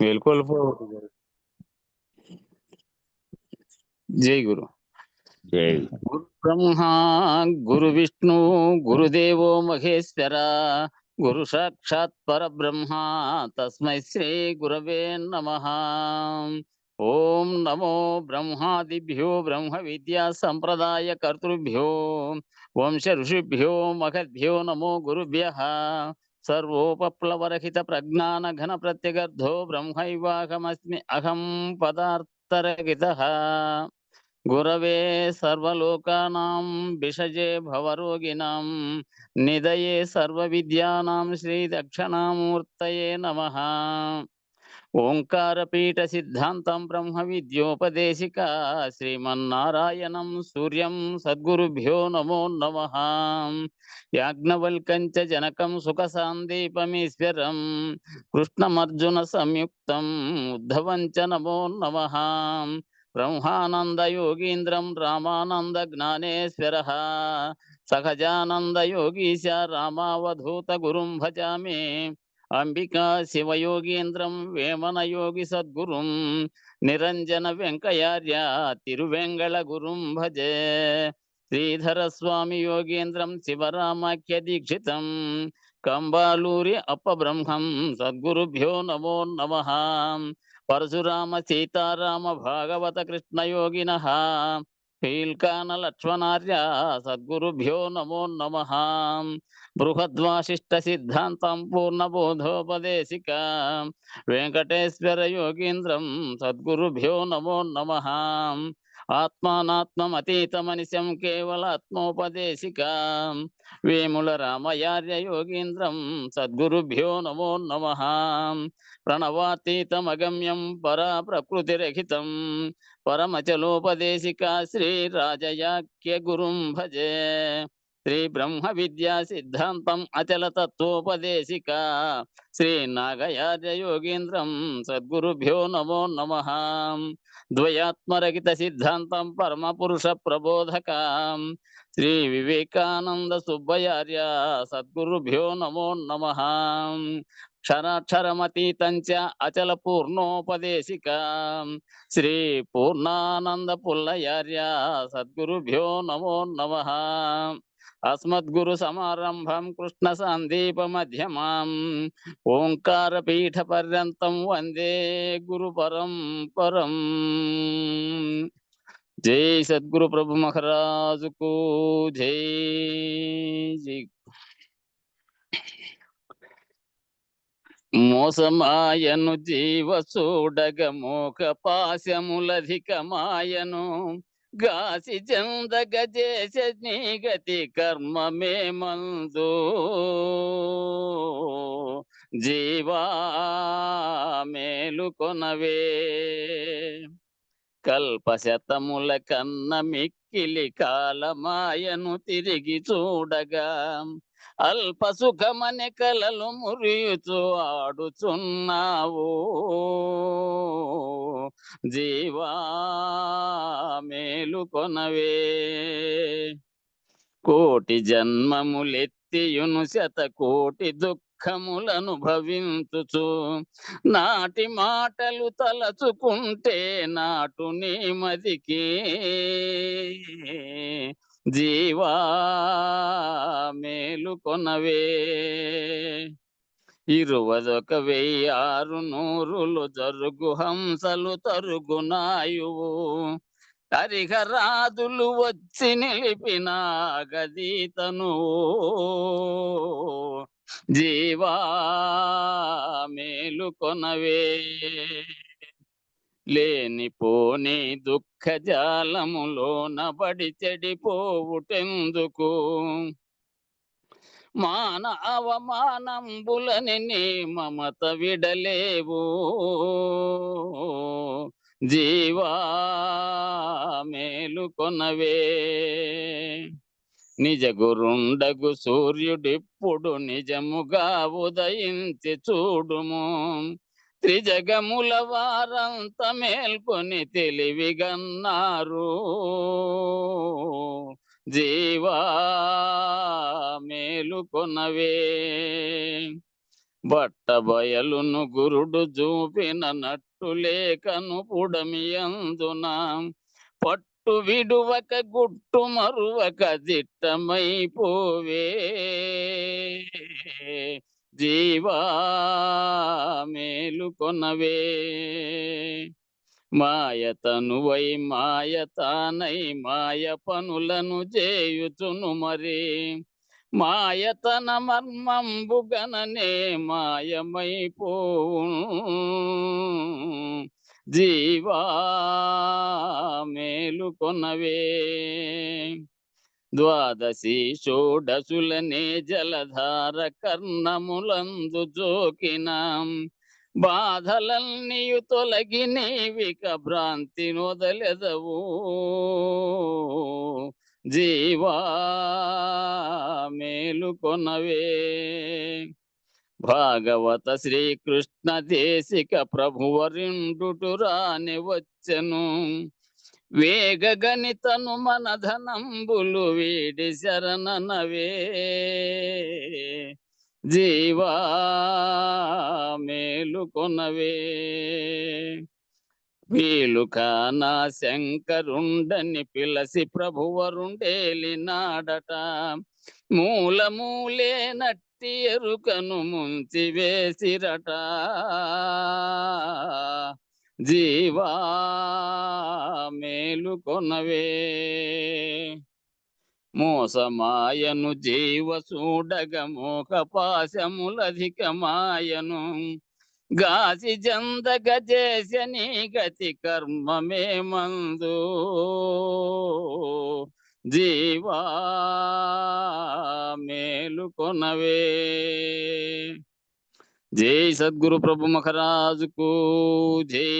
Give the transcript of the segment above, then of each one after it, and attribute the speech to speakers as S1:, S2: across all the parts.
S1: మేల్కొల్పు. జై గురు.
S2: జై
S1: గురు బ్రహ్మ గురు విష్ణు గురుదేవో మహేశ్వర గురు సాక్షాత్ పరబ్రహ్మ తస్మై శ్రీ గురవే నమః. ఓం నమో బ్రహ్మాదిభ్యో బ్రహ్మ విద్యా సంప్రదాయ కర్తృభ్యో వంశ ఋషిభ్యో మహద్భ్యో నమో గురుభ్యః. సర్వోపప్లవరహిత ప్రజ్ఞాన ఘన ప్రత్యగర్ధో బ్రహ్మైవాహమస్మి అహం పదార్థరహితః. గురవే సర్వలోకానాం విషజే భవరోగిణాం నిదయే సర్వవిద్యానాం శ్రీ దక్షిణామూర్తయే నమః. ఓంకారపీఠ సిద్ధాంతం బ్రహ్మ విద్యోపదేశిక శ్రీమన్నారాయణం సూర్యం సద్గురుభ్యో నమో నమః. యాజ్ఞవల్కంచ జనకం సుఖ సాందీపమీశ్వరం కృష్ణమర్జున సంయుక్తం ఉద్ధవంచ నమో నమః. బ్రహ్మానంద యోగీంద్రం రామానంద జ్ఞానేశ్వరః సహజానంద యోగీశ రామావధూత గురుం భజామి. అంబికా శివయోగీంద్రం వేమన యోగి సద్గురుం నిరంజన వెంకయార్య తిరువెంగళ గురుం భజే. శ్రీధర స్వామి యోగీంద్రం శివరామాఖ్య దీక్షితం కంబాలూరి అప్పబ్రహ్మం సద్గురుభ్యో నమో నమః. పరశురామ సీతారామ భాగవత కృష్ణయోగినః పీల్కాన లక్ష్మణార్య సద్గురుభ్యో నమో నమః. బృహద్వాసిష్ట సిద్ధాంతం పూర్ణబోధోపదేశిక వెంకటేశ్వర యోగీంద్రం సద్గురుభ్యో నమో నమః. ఆత్మానాత్మమతీతమనిశం కేవలాత్మోపదేశిక వేముల రామయార్య యోగీంద్రం సద్గురుభ్యో నమో నమః. ప్రణవాతీతమగమ్యం పరా ప్రకృతిరహితం పరమచలోపదేశిక శ్రీ రాజయాఖ్య గురుం భజే. శ్రీ బ్రహ్మ విద్యా సిద్ధాంతం అచల తత్వోపదేశిక శ్రీ నాగయార్య యోగీంద్రం సద్గురుభ్యో నమో నమః. ద్వయాత్మరహిత సిద్ధాంతం పరమ పురుష ప్రబోధక శ్రీ వివేకానంద సుబ్బయార్య సద్గురుభ్యో నమో నమః. క్షరాక్షరమతీతంచ అచల పూర్ణోపదేశిక శ్రీ పూర్ణానంద పుల్లయార్య సద్గురుభ్యో నమో నమః. అస్మద్గురు సమారంభం కృష్ణ సందీప మధ్యమాం ఓంకార పీఠ పర్యంతం వందే గురు పరంపరం. జై సద్గురు ప్రభు మహారాజుకు జై. జై. మోసమాయను జీవ చూడగ మోక పాశములధికమాయను గాసి చందగ చేస నీ గతి కర్మమే మందు. జీవా మేలుకొనవే కల్పశతముల కన్న మిక్కిలి కాలమాయను తిరిగి చూడగా అల్ప సుఖమని కలలు మురియుచు ఆడుచున్నావు. జీవా మేలుకొనవే కోటి జన్మములెత్తియును శతకోటి దుఃఖములనుభవించుచు నాటి మాటలు తలచుకుంటే నాటు నీ మదికి. జీవా మేలుకొనవే 21,600 జరుగు హంసలు తరుగునాయువు హరిహరాదులు వచ్చి నిలిపిన గదీతను. జీవా మేలుకొనవే లేనిపోని దుఃఖ జాలములోన బడి చెడిపోవుటెందుకు. మాన అవమానంబులని నీ మమత విడలేవు. జీవా మేలుకొనవే నిజ గురుండగు సూర్యుడిప్పుడు నిజముగా ఉదయించి చూడుము. త్రిజగముల వారంత మేల్కొని తెలివిగన్నారు. జీవా మేలుకొనవే బట్ట బయలును గురుడు చూపిన నట్టులే కను పుడమియందున పట్టు విడువక గుట్టు మరువక దిట్టమైపోవే జీవా మేలుకొనవే. మాయతనువై మాయతానై మాయ పనులను చేయుచును మరి మాయతన మర్మంబుగననే మాయమైపోవు జీవా మేలుకొనవే. ద్వాదశి షోడశులనే జలధార కర్ణములందు జోకిన బాధలన్నీయు తొలగి నీవిక భ్రాంతి నొదలెదవు జీవా మేలుకొనవే. భాగవత శ్రీకృష్ణ దేశిక ప్రభువరిండుటు రాని వచ్చెను వేగ గణితను మన ధనంబులు వీడి శరణనవే జీవా మేలుకొనవే. వీలు కానా శంకరుండని పిలసి ప్రభువరుండేలినాడట మూలమూలే నట్టి ఎరుకను ముంచి వేసిరట జీవా మేలుకొనవే. మోసమాయను జీవ చూడగ మోక పాశములధికమాయను గాసి జందగ చేసని గతి కర్మమే మందు జీవా మేలుకొనవే. జై సద్గురు ప్రభు మహారాజుకు జై.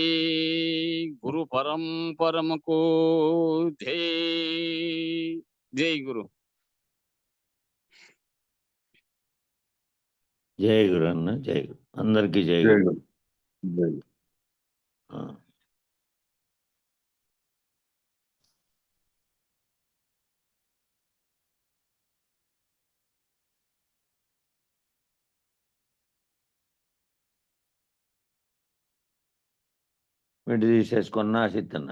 S1: గురు పరంపరముకు జై. జై గురు.
S2: జై గురు అన్న, జై గురు. అందరికీ జై గురు. వీటి తీసేసుకున్నా సిద్ధన్న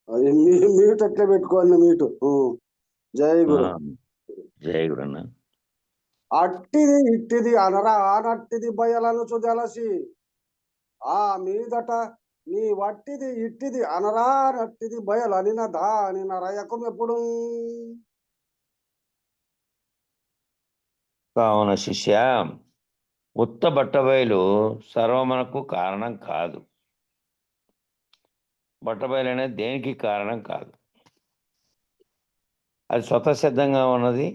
S3: అది మీట్ అట్లా పెట్టుకోండి మీటు. జై గురు.
S2: జై గురు అన్న.
S3: అట్టిది ఇట్టిది అనరా నట్టిది బయలను చుదలసి ఆ మీదట నీ వట్టిది ఇట్టిది అనరా నట్టిది బయలు అనిన దా అనిన రయకం ఎప్పుడు.
S2: కావున శిష్య, ఉత్త బట్టబయలు సర్వమునకు కారణం కాదు. బట్టబయలు అనేది దేనికి కారణం కాదు. అది స్వతసిద్ధంగా ఉన్నది,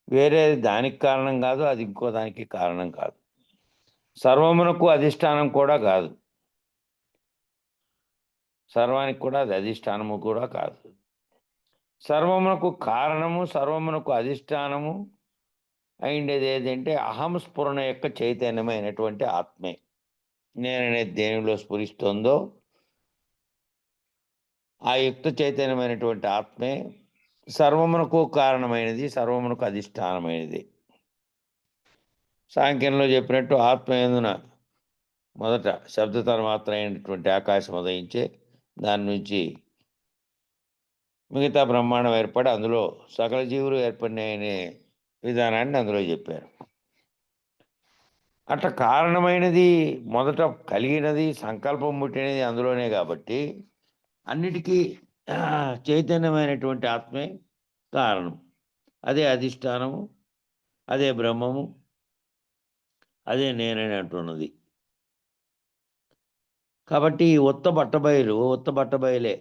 S2: వేరేది దానికి కారణం కాదు, అది ఇంకో దానికి కారణం కాదు. సర్వమునకు అధిష్టానం కూడా కాదు, సర్వానికి కూడా అది అధిష్టానము కూడా కాదు. సర్వమునకు కారణము, సర్వమునకు అధిష్టానము అయిండేది ఏదంటే అహం స్ఫురణ యొక్క చైతన్యమైనటువంటి ఆత్మే. నేననే దేనిలో స్ఫురిస్తుందో ఆ యుక్త చైతన్యమైనటువంటి ఆత్మే సర్వమునకు కారణమైనది, సర్వమునకు అధిష్టానమైనది. సాంఖ్యంలో చెప్పినట్టు ఆత్మ యందున మొదట శబ్దతర మాత్రం అయినటువంటి ఆకాశం ఉదయించే, దాని నుంచి మిగతా బ్రహ్మాండం ఏర్పడి అందులో సకల జీవులు ఏర్పడినాయనే విధానాన్ని అందులో చెప్పారు. అట్లా కారణమైనది మొదట కలిగినది, సంకల్పం పుట్టినది అందులోనే కాబట్టి అన్నిటికీ చైతన్యమైనటువంటి ఆత్మే కారణం. అదే అధిష్టానము, అదే బ్రహ్మము, అదే నేనని అంటున్నది. కాబట్టి ఉత్త బట్టబయలే,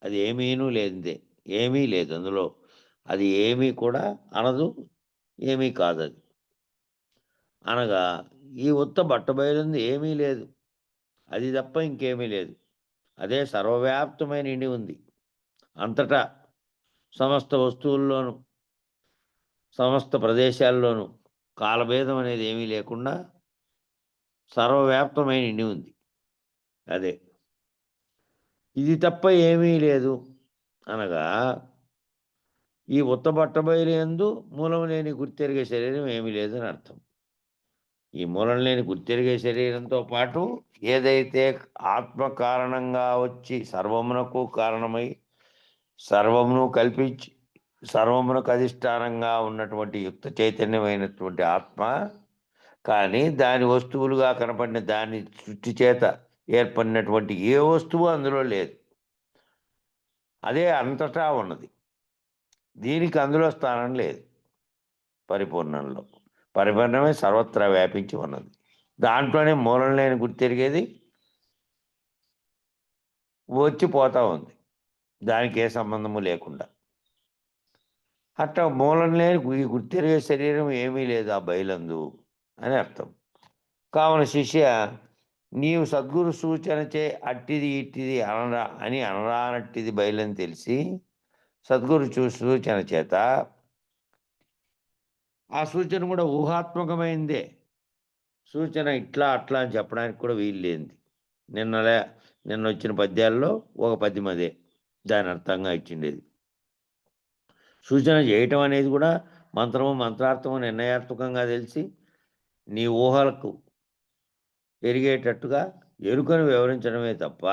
S2: అది ఏమీనూ లేదే, ఏమీ లేదు అందులో. అది ఏమీ కూడా అనదు, ఏమీ కాదు. అది అనగా ఈ ఉత్త బట్టబయలుంది ఏమీ లేదు, అది తప్ప ఇంకేమీ లేదు. అదే సర్వవ్యాప్తమైన నిండి ఉంది. అంతటా సమస్త వస్తువుల్లోనూ సమస్త ప్రదేశాల్లోనూ కాలభేదం అనేది ఏమీ లేకుండా సర్వవ్యాప్తమైన నిండి ఉంది. అదే ఇది తప్ప ఏమీ లేదు అనగా ఈ ఉత్తబట్టబయలు యందు మూలం లేని గుర్తెరిగే శరీరం ఏమీ లేదని అర్థం. ఈ మూలం లేని గుర్తెరిగే శరీరంతో పాటు ఏదైతే ఆత్మ కారణంగా వచ్చి సర్వమునకు కారణమై సర్వమును కల్పించి సర్వమునకు అధిష్టానంగా ఉన్నటువంటి యుక్త చైతన్యమైనటువంటి ఆత్మ, కానీ దాని వస్తువులుగా కనపడిన దాని సృష్టి చేత ఏర్పడినటువంటి ఏ వస్తువు అందులో లేదు. అదే అంతటా ఉన్నది. దీనికి అందులో స్థానం లేదు. పరిపూర్ణంలో పరిపూర్ణమే సర్వత్రా వ్యాపించి ఉన్నది. దాంట్లోనే మూలం లేని గుర్తెరిగేది వచ్చి పోతా ఉంది, దానికి ఏ సంబంధము లేకుండా. అట్లా మూలం లేని ఈ గుర్తెరిగే శరీరం ఏమీ లేదు ఆ బయలందు అని అర్థం. కావున శిష్య, నీవు సద్గురు సూచనచే అట్టిది ఇట్టిది అనరానట్టిది బయలని తెలిసి సద్గురు సూచన చేత ఆ సూచన కూడా ఊహాత్మకమైందే. సూచన ఇట్లా అట్లా అని చెప్పడానికి కూడా వీలు లేనిది. నిన్న వచ్చిన పద్యాల్లో ఒక పద్యం అదే దాని అర్థంగా ఇచ్చిండేది. సూచన చేయటం అనేది కూడా మంత్రార్థము నిర్ణయాత్మకంగా తెలిసి నీ ఊహలకు ఎరిగేటట్టుగా ఎరుకను వివరించడమే తప్ప,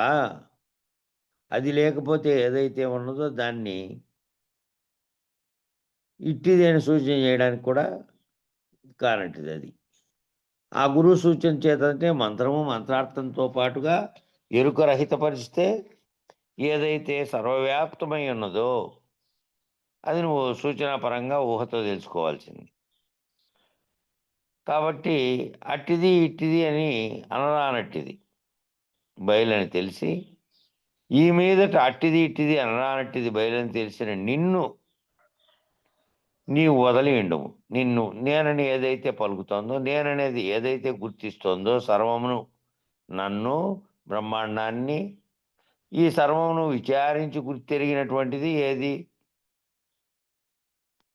S2: అది లేకపోతే ఏదైతే ఉన్నదో దాన్ని ఇట్టిది అని సూచన చేయడానికి కూడా కానట్టిది అది. ఆ గురువు సూచన చేత అంటే మంత్రార్థంతో పాటుగా ఎరుక రహితపరిస్తే ఏదైతే సర్వవ్యాప్తమై ఉన్నదో అది నువ్వు సూచనాపరంగా ఊహతో తెలుసుకోవాల్సింది. కాబట్టి అట్టిది ఇట్టిది అని అనరానట్టిది బయలని తెలిసి ఈ మీదట అట్టిది ఇట్టిది అనరానట్టిది బయలని తెలిసిన నిన్ను నీవు వదిలి ఉండము. నిన్ను నేనని ఏదైతే పలుకుతోందో, నేననేది ఏదైతే గుర్తిస్తోందో సర్వమును, నన్ను, బ్రహ్మాండాన్ని, ఈ సర్వమును విచారించి గుర్తెరిగినటువంటిది ఏది?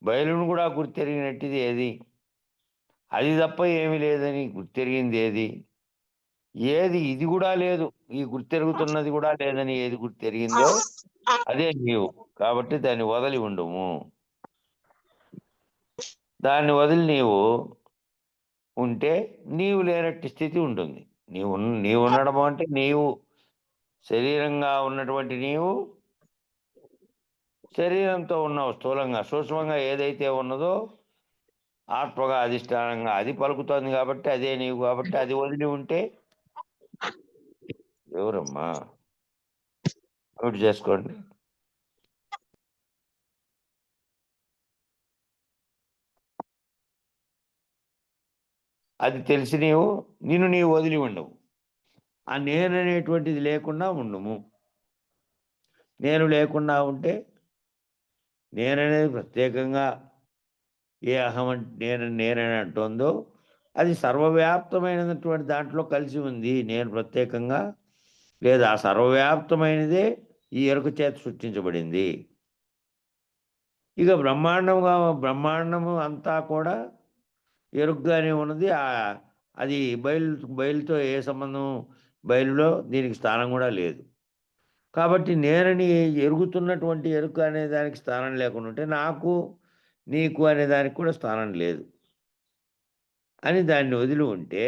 S2: బయలును కూడా గుర్తెరిగినట్టుది ఏది? అది తప్ప ఏమి లేదని గుర్తెరిగింది ఏది? ఇది కూడా లేదు, ఈ గుర్తెరుగుతున్నది కూడా లేదని ఏది గుర్తెరిగిందో అదే నీవు. కాబట్టి దాన్ని వదిలి ఉండము. దాన్ని వదిలి నీవు ఉంటే నీవు లేనట్టి స్థితి ఉంటుంది. నీవు ఉండడం అంటే నీవు శరీరంగా ఉన్నటువంటి నీవు శరీరంతో ఉన్నావు. స్థూలంగా సూక్ష్మంగా ఏదైతే ఉన్నదో ఆత్మగా అధిష్టానంగా అది పలుకుతోంది కాబట్టి అదే నీవు. కాబట్టి అది వదిలి ఉంటే ఎవరమ్మా నోట్ చేసుకోండి. అది తెలిసి నిన్ను నీవు వదిలి ఉండవు. ఆ నేను అనేటువంటిది లేకుండా ఉండము. నేను లేకుండా ఉంటే నేననేది ప్రత్యేకంగా ఏ అహం నేనని అంటుందో అది సర్వవ్యాప్తమైనటువంటి దాంట్లో కలిసి ఉంది. నేను ప్రత్యేకంగా లేదా సర్వవ్యాప్తమైనదే ఈ ఎరుక చేత సృష్టించబడింది. ఇక బ్రహ్మాండము అంతా కూడా ఎరుగ్గానే ఉన్నది. అది బయలుతో ఏ సంబంధం, బయలులో దీనికి స్థానం కూడా లేదు. కాబట్టి నేనని ఎరుగుతున్నటువంటి ఎరుక అనే దానికి స్థానం లేకుండా ఉంటే నాకు నీకు అనే దానికి కూడా స్థానం లేదు అని దాన్ని వదిలి ఉంటే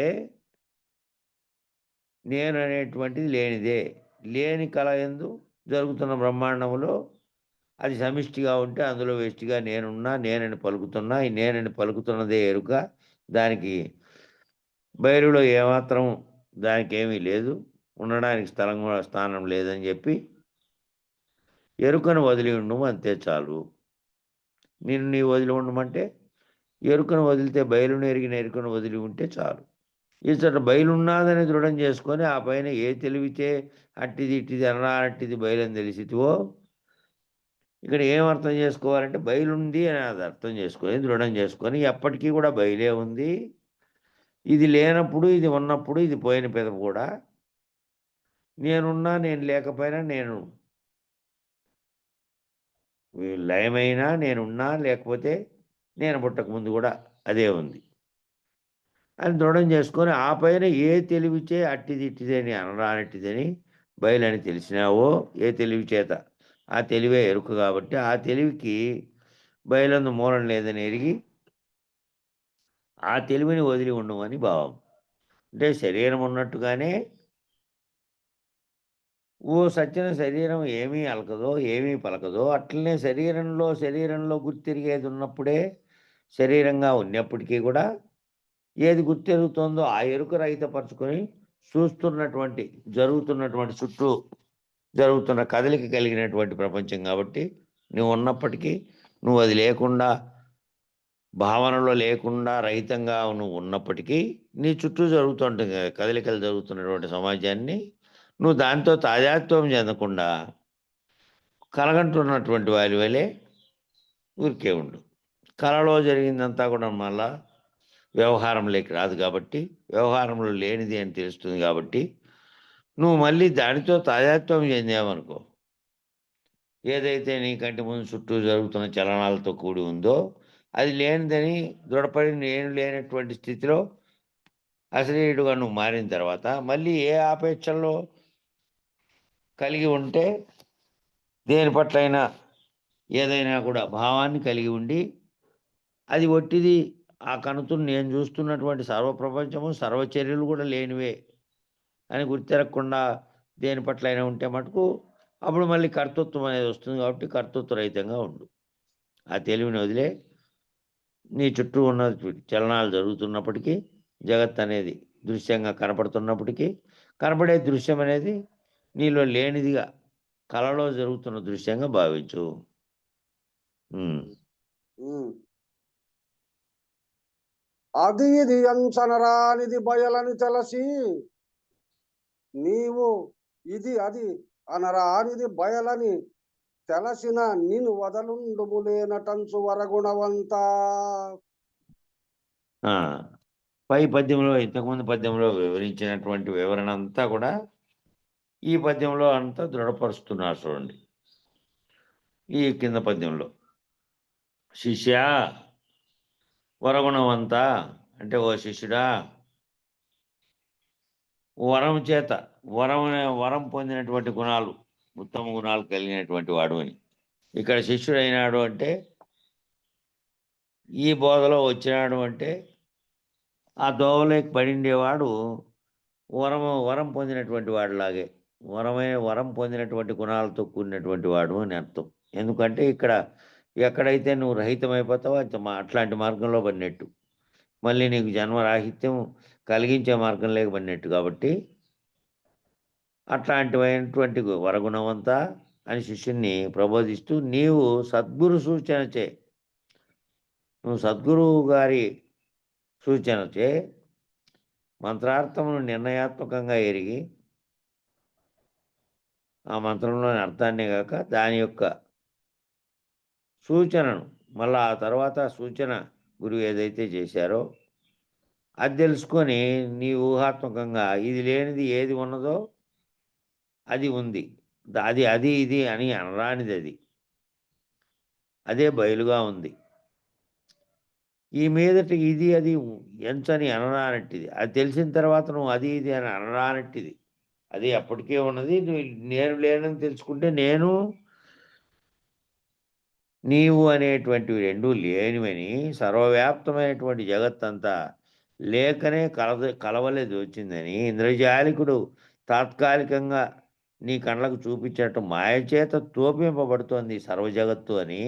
S2: నేను అనేటువంటిది లేనిదే. లేని కళ యందు జరుగుతున్న బ్రహ్మాండంలో అది సమిష్టిగా ఉంటే అందులో వేష్టిగా నేనున్నా, నేనని పలుకుతున్నా. ఈ నేనని పలుకుతున్నదే ఎరుక. దానికి బయలులో ఏమాత్రం దానికి ఏమీ లేదు, ఉండడానికి స్థానం లేదని చెప్పి ఎరుకను వదిలి ఉండము, అంతే చాలు. నిన్ను నీ వదిలి ఉండమంటే ఎరుకను వదిలితే బయలును ఎరిగిన ఎరుకను వదిలి ఉంటే చాలు. ఇచ్చట బయలున్నాదని దృఢం చేసుకొని ఆ పైన ఏ తెలివితే అట్టిది ఇట్టిది అనరానట్టిది బయలని తెలిసివో ఇక్కడ ఏం అర్థం చేసుకోవాలంటే బయలుంది అని అది అర్థం చేసుకొని దృఢం చేసుకొని ఎప్పటికీ కూడా బయలే ఉంది. ఇది లేనప్పుడు ఇది ఉన్నప్పుడు ఇది పోయిన పెదవు కూడా నేనున్నా నేను లేకపోయినా నేను లయమైనా నేనున్నా లేకపోతే నేను పుట్టక ముందు కూడా అదే ఉంది అని దృఢం చేసుకొని ఆ పైన ఏ తెలివిచే అట్టిది ఇట్టిదని అనరానట్టిదని బయలని తెలిసినావో ఏ తెలివి చేత, ఆ తెలివే ఎరుక కాబట్టి ఆ తెలివికి బయలందు మూలం లేదని ఎరిగి ఆ తెలివిని వదిలి ఉండమని భావం. అంటే శరీరం ఉన్నట్టుగానే ఓ సత్యన శరీరం ఏమీ అలకదో, ఏమీ పలకదో, అట్లనే శరీరంలో గుర్తిరిగేది ఉన్నప్పుడే శరీరంగా ఉన్నప్పటికీ కూడా ఏది గుర్తెరుగుతోందో ఆ ఎరుక రహితపరుచుకొని జరుగుతున్నటువంటి చుట్టూ జరుగుతున్న కదలిక కలిగినటువంటి ప్రపంచం కాబట్టి నువ్వు ఉన్నప్పటికీ నువ్వు అది లేకుండా భావనలో లేకుండా రహితంగా నువ్వు ఉన్నప్పటికీ నీ చుట్టూ జరుగుతుంటుంది కదలికలు జరుగుతున్నటువంటి సమాజాన్ని నువ్వు దాంతో తాజాత్వం చెందకుండా కలగంటున్నటువంటి వారి వలె ఊరికే ఉండు. కళలో జరిగిందంతా కూడా మళ్ళా వ్యవహారంలోకి రాదు కాబట్టి, వ్యవహారంలో లేనిది అని తెలుస్తుంది కాబట్టి నువ్వు మళ్ళీ దానితో తాజాత్వం చెందావనుకో, ఏదైతే నీ కంటి ముందు చుట్టూ జరుగుతున్న చలనాలతో కూడి ఉందో అది లేనిదని దృఢపడి నేను లేనటువంటి స్థితిలో అశరీరుడుగా నువ్వు మారిన తర్వాత మళ్ళీ ఏ ఆపేక్షల్లో కలిగి ఉంటే దేని పట్లైనా ఏదైనా కూడా భావాన్ని కలిగి ఉండి అది ఒట్టిది ఆ కనుతుని నేను చూస్తున్నటువంటి సర్వప్రపంచము సర్వచర్యలు కూడా లేనివే అని గుర్తెరగకుండా దేని పట్లైనా ఉంటే మటుకు అప్పుడు మళ్ళీ కర్తృత్వం అనేది వస్తుంది కాబట్టి కర్తృత్వ రహితంగా ఉండు. ఆ తెలివిని వదిలే నీ చుట్టూ ఉన్న చలనాలు జరుగుతున్నప్పటికీ జగత్ అనేది దృశ్యంగా కనపడుతున్నప్పటికీ కనపడే దృశ్యం అనేది నీలో లేనిదిగా కళలో జరుగుతున్న దృశ్యంగా భావించు.
S3: అది ఇది అంచనరానిది బయలని తెలసి నీవు ఇది అది అనరానిది బయలని తెలసిన నిన్ను వదలుండుములేనటంచు వరగుణవంతా.
S2: పై పద్యంలో ఇంతకుముందు పద్యంలో వివరించినటువంటి వివరణ అంతా కూడా ఈ పద్యంలో అంతా దృఢపరుస్తున్నారు చూడండి. ఈ కింద పద్యంలో శిష్య వరగుణవంతా అంటే ఓ శిష్యుడా వరం చేత వరం పొందినటువంటి గుణాలు ఉత్తమ గుణాలు కలిగినటువంటి వాడు అని. ఇక్కడ శిష్యుడైనాడు అంటే ఈ బోధలో వచ్చినాడు అంటే ఆ దోవలోకి పడిండేవాడు వరం పొందినటువంటి వాడిలాగే వరం పొందినటువంటి గుణాలతో కూడినటువంటి వాడు అని అర్థం. ఎందుకంటే ఇక్కడ ఎక్కడైతే నువ్వు రహితమైపోతావో అట్లాంటి మార్గంలో పడినట్టు, మళ్ళీ నీకు జన్మరాహిత్యం కలిగించే మార్గం లేకపోయినట్టు కాబట్టి అట్లాంటివైనటువంటి వరగుణవంతా అని శిష్యుణ్ణి ప్రబోధిస్తూ నీవు సద్గురు సూచనచే నువ్వు సద్గురువు గారి సూచనచే మంత్రార్థమును నిర్ణయాత్మకంగా ఎరిగి ఆ మంత్రంలోని అర్థాన్నే కాక దాని యొక్క సూచనను మళ్ళా ఆ తర్వాత సూచన గురువు ఏదైతే చేశారో అది తెలుసుకొని నీ ఊహాత్మకంగా ఇది లేనిది ఏది ఉన్నదో అది ఉంది, అది ఇది అని అనరానిది అదే బయలుగా ఉంది. ఈ మీదట ఇది అది ఎంచని అనరానట్టిది. అది తెలిసిన తర్వాత నువ్వు అది ఇది అని అనరానట్టిది. అది అప్పటికే ఉన్నది. నేను లేనని తెలుసుకుంటే నేను నీవు అనేటువంటివి రెండూ లేనివని సర్వవ్యాప్తమైనటువంటి జగత్తంతా లేకనే కలవలేదు వచ్చిందని ఇంద్రజాలికుడు తాత్కాలికంగా నీ కళ్ళకు చూపించినట్టు మాయచేత తోపింపబడుతోంది సర్వజగత్తు అని.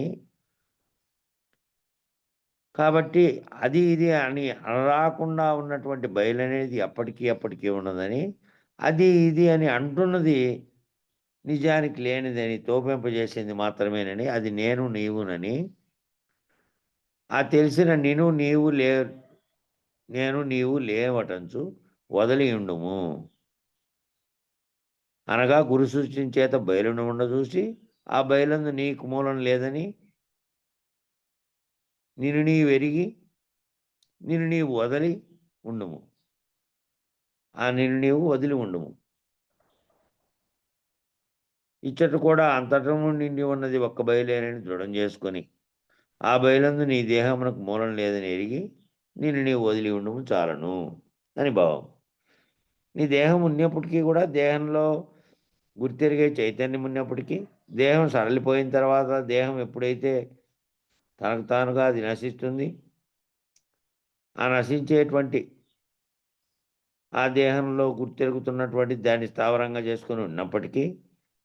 S2: కాబట్టి అది ఇది అని అనరాకుండా ఉన్నటువంటి బయలనేది అప్పటికీ ఉన్నదని, అది ఇది అని అంటున్నది నిజానికి లేనిదని తోపింపజేసింది మాత్రమేనని, అది నేను నీవునని ఆ తెలిసిన నేను నీవు లేవటంచు వదిలి ఉండుము అనగా గురు సూచన చేత బయలును ఉండచూసి ఆ బయలందు నీకు మూలం లేదని నిన్ను నీవు ఎరిగి నిన్ను నీవు వదిలి ఉండుము. ఆ నిన్ను నీవు వదిలి ఉండుము. ఇచ్చట కూడా అంతటము నిండి ఉన్నది ఒక్క బయలేనని దృఢం చేసుకొని ఆ బయలందు నీ దేహమునకు మూలం లేదని ఎరిగి నిన్ను నీవు వదిలి ఉండము చాలను అని భావం. నీ దేహం ఉన్నప్పటికీ కూడా దేహంలో గుర్తెరిగే చైతన్యం ఉన్నప్పటికీ దేహం సడలిపోయిన తర్వాత దేహం ఎప్పుడైతే తనకు తానుగా అది నశిస్తుంది. ఆ నశించేటువంటి ఆ దేహంలో గుర్తెరుగుతున్నటువంటి దాన్ని స్థావరంగా చేసుకొని ఉన్నప్పటికీ,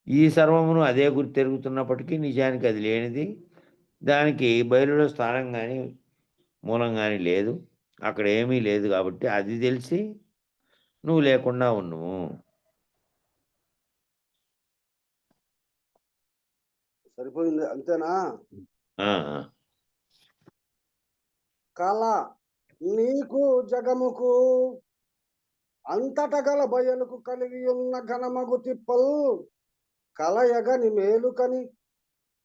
S2: ఈ సర్వమును అదే గుర్తెరుగుతున్నప్పటికీ నిజానికి అది లేనిది. దానికి బయలులో స్థానం గాని, మూలం గాని లేదు. అక్కడ ఏమీ లేదు కాబట్టి అది తెలిసి నువ్వు లేకుండా ఉన్నువు.
S3: సరిపోయింది, అంతేనా?
S2: ఆ!
S3: కళ నీకు జగముకు అంతట గల బయలుకు కలిగి ఉన్న ఘనమగు తిప్పల్ కలయగని మేలుకని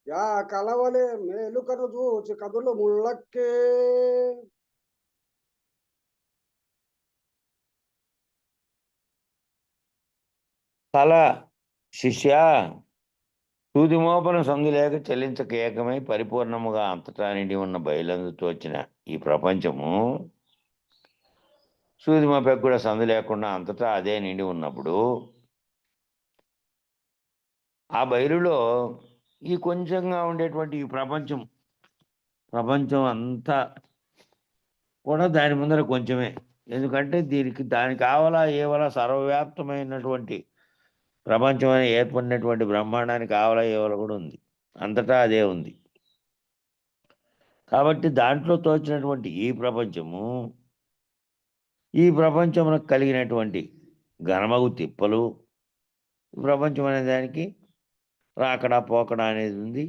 S3: యా కలవలే మేలుకను చూచి కదులు ముళ్ళక్కే.
S2: కళ శిష్యా సూది మోపన సందు లేక చెల్లించక ఏకమై పరిపూర్ణముగా అంతటా నిండి ఉన్న బయలందు తోచిన ఈ ప్రపంచము సూది మోపకు కూడా సందు లేకుండా అంతటా అదే నిండి ఉన్నప్పుడు ఆ బయలులో ఈ కొంచెంగా ఉండేటువంటి ఈ ప్రపంచం అంతా కూడా దాని ముందర కొంచెమే. ఎందుకంటే దానికి కావాలా ఏవలా సర్వవ్యాప్తమైనటువంటి ప్రపంచం అని ఏర్పడినటువంటి బ్రహ్మాండానికి ఆవల ఏవల కూడా ఉంది. అంతటా అదే ఉంది. కాబట్టి దాంట్లో తోచినటువంటి ఈ ప్రపంచమునకు కలిగినటువంటి ఘనమగు తిప్పలు, ప్రపంచం అనే దానికి రాకడా పోకడా అనేది ఉంది.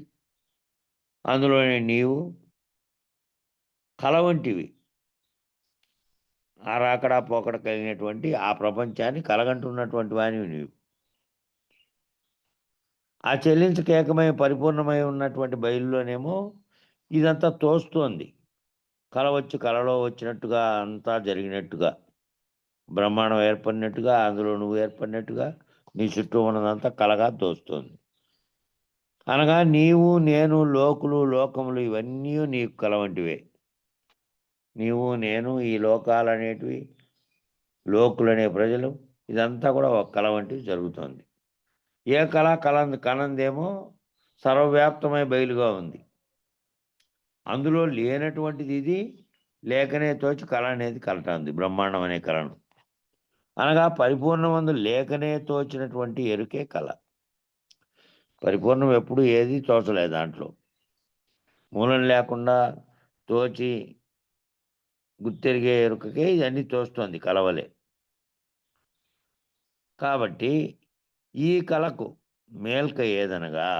S2: అందులోనే నీవు కల వంటివి. ఆ రాకడా పోకడ కలిగినటువంటి ఆ ప్రపంచాన్ని కలగంటున్నటువంటి వానివి నీవు. ఆ చెల్లించక ఏకమై పరిపూర్ణమై ఉన్నటువంటి బయలులోనేమో ఇదంతా తోస్తోంది. కల వచ్చి కలలో వచ్చినట్టుగా అంతా జరిగినట్టుగా, బ్రహ్మాండం ఏర్పడినట్టుగా, అందులో నువ్వు ఏర్పడినట్టుగా, నీ చుట్టూ ఉన్నదంతా కలగా తోస్తుంది. అనగా నీవు, నేను, లోకములు ఇవన్నీ నీకు కల వంటివే. నీవు, నేను, ఈ లోకాలనేటివి, లోకులనే ప్రజలు, ఇదంతా కూడా ఒక కల వంటివి జరుగుతోంది. ఏ కళ కనందేమో సర్వవ్యాప్తమై బయలుగా ఉంది. అందులో లేనటువంటిది ఇది, లేకనే తోచి కళ అనేది కలటంది, బ్రహ్మాండం అనే కళను. అనగా పరిపూర్ణమందు లేకనే తోచినటువంటి ఎరుకే కళ. పరిపూర్ణం ఎప్పుడు ఏది తోచలేదు. దాంట్లో మూలం లేకుండా తోచి గుర్తెరిగే ఎరుకకే ఇదన్నీ తోస్తోంది కలవలే. కాబట్టి ఈ కళకు మేల్క ఏదనగా,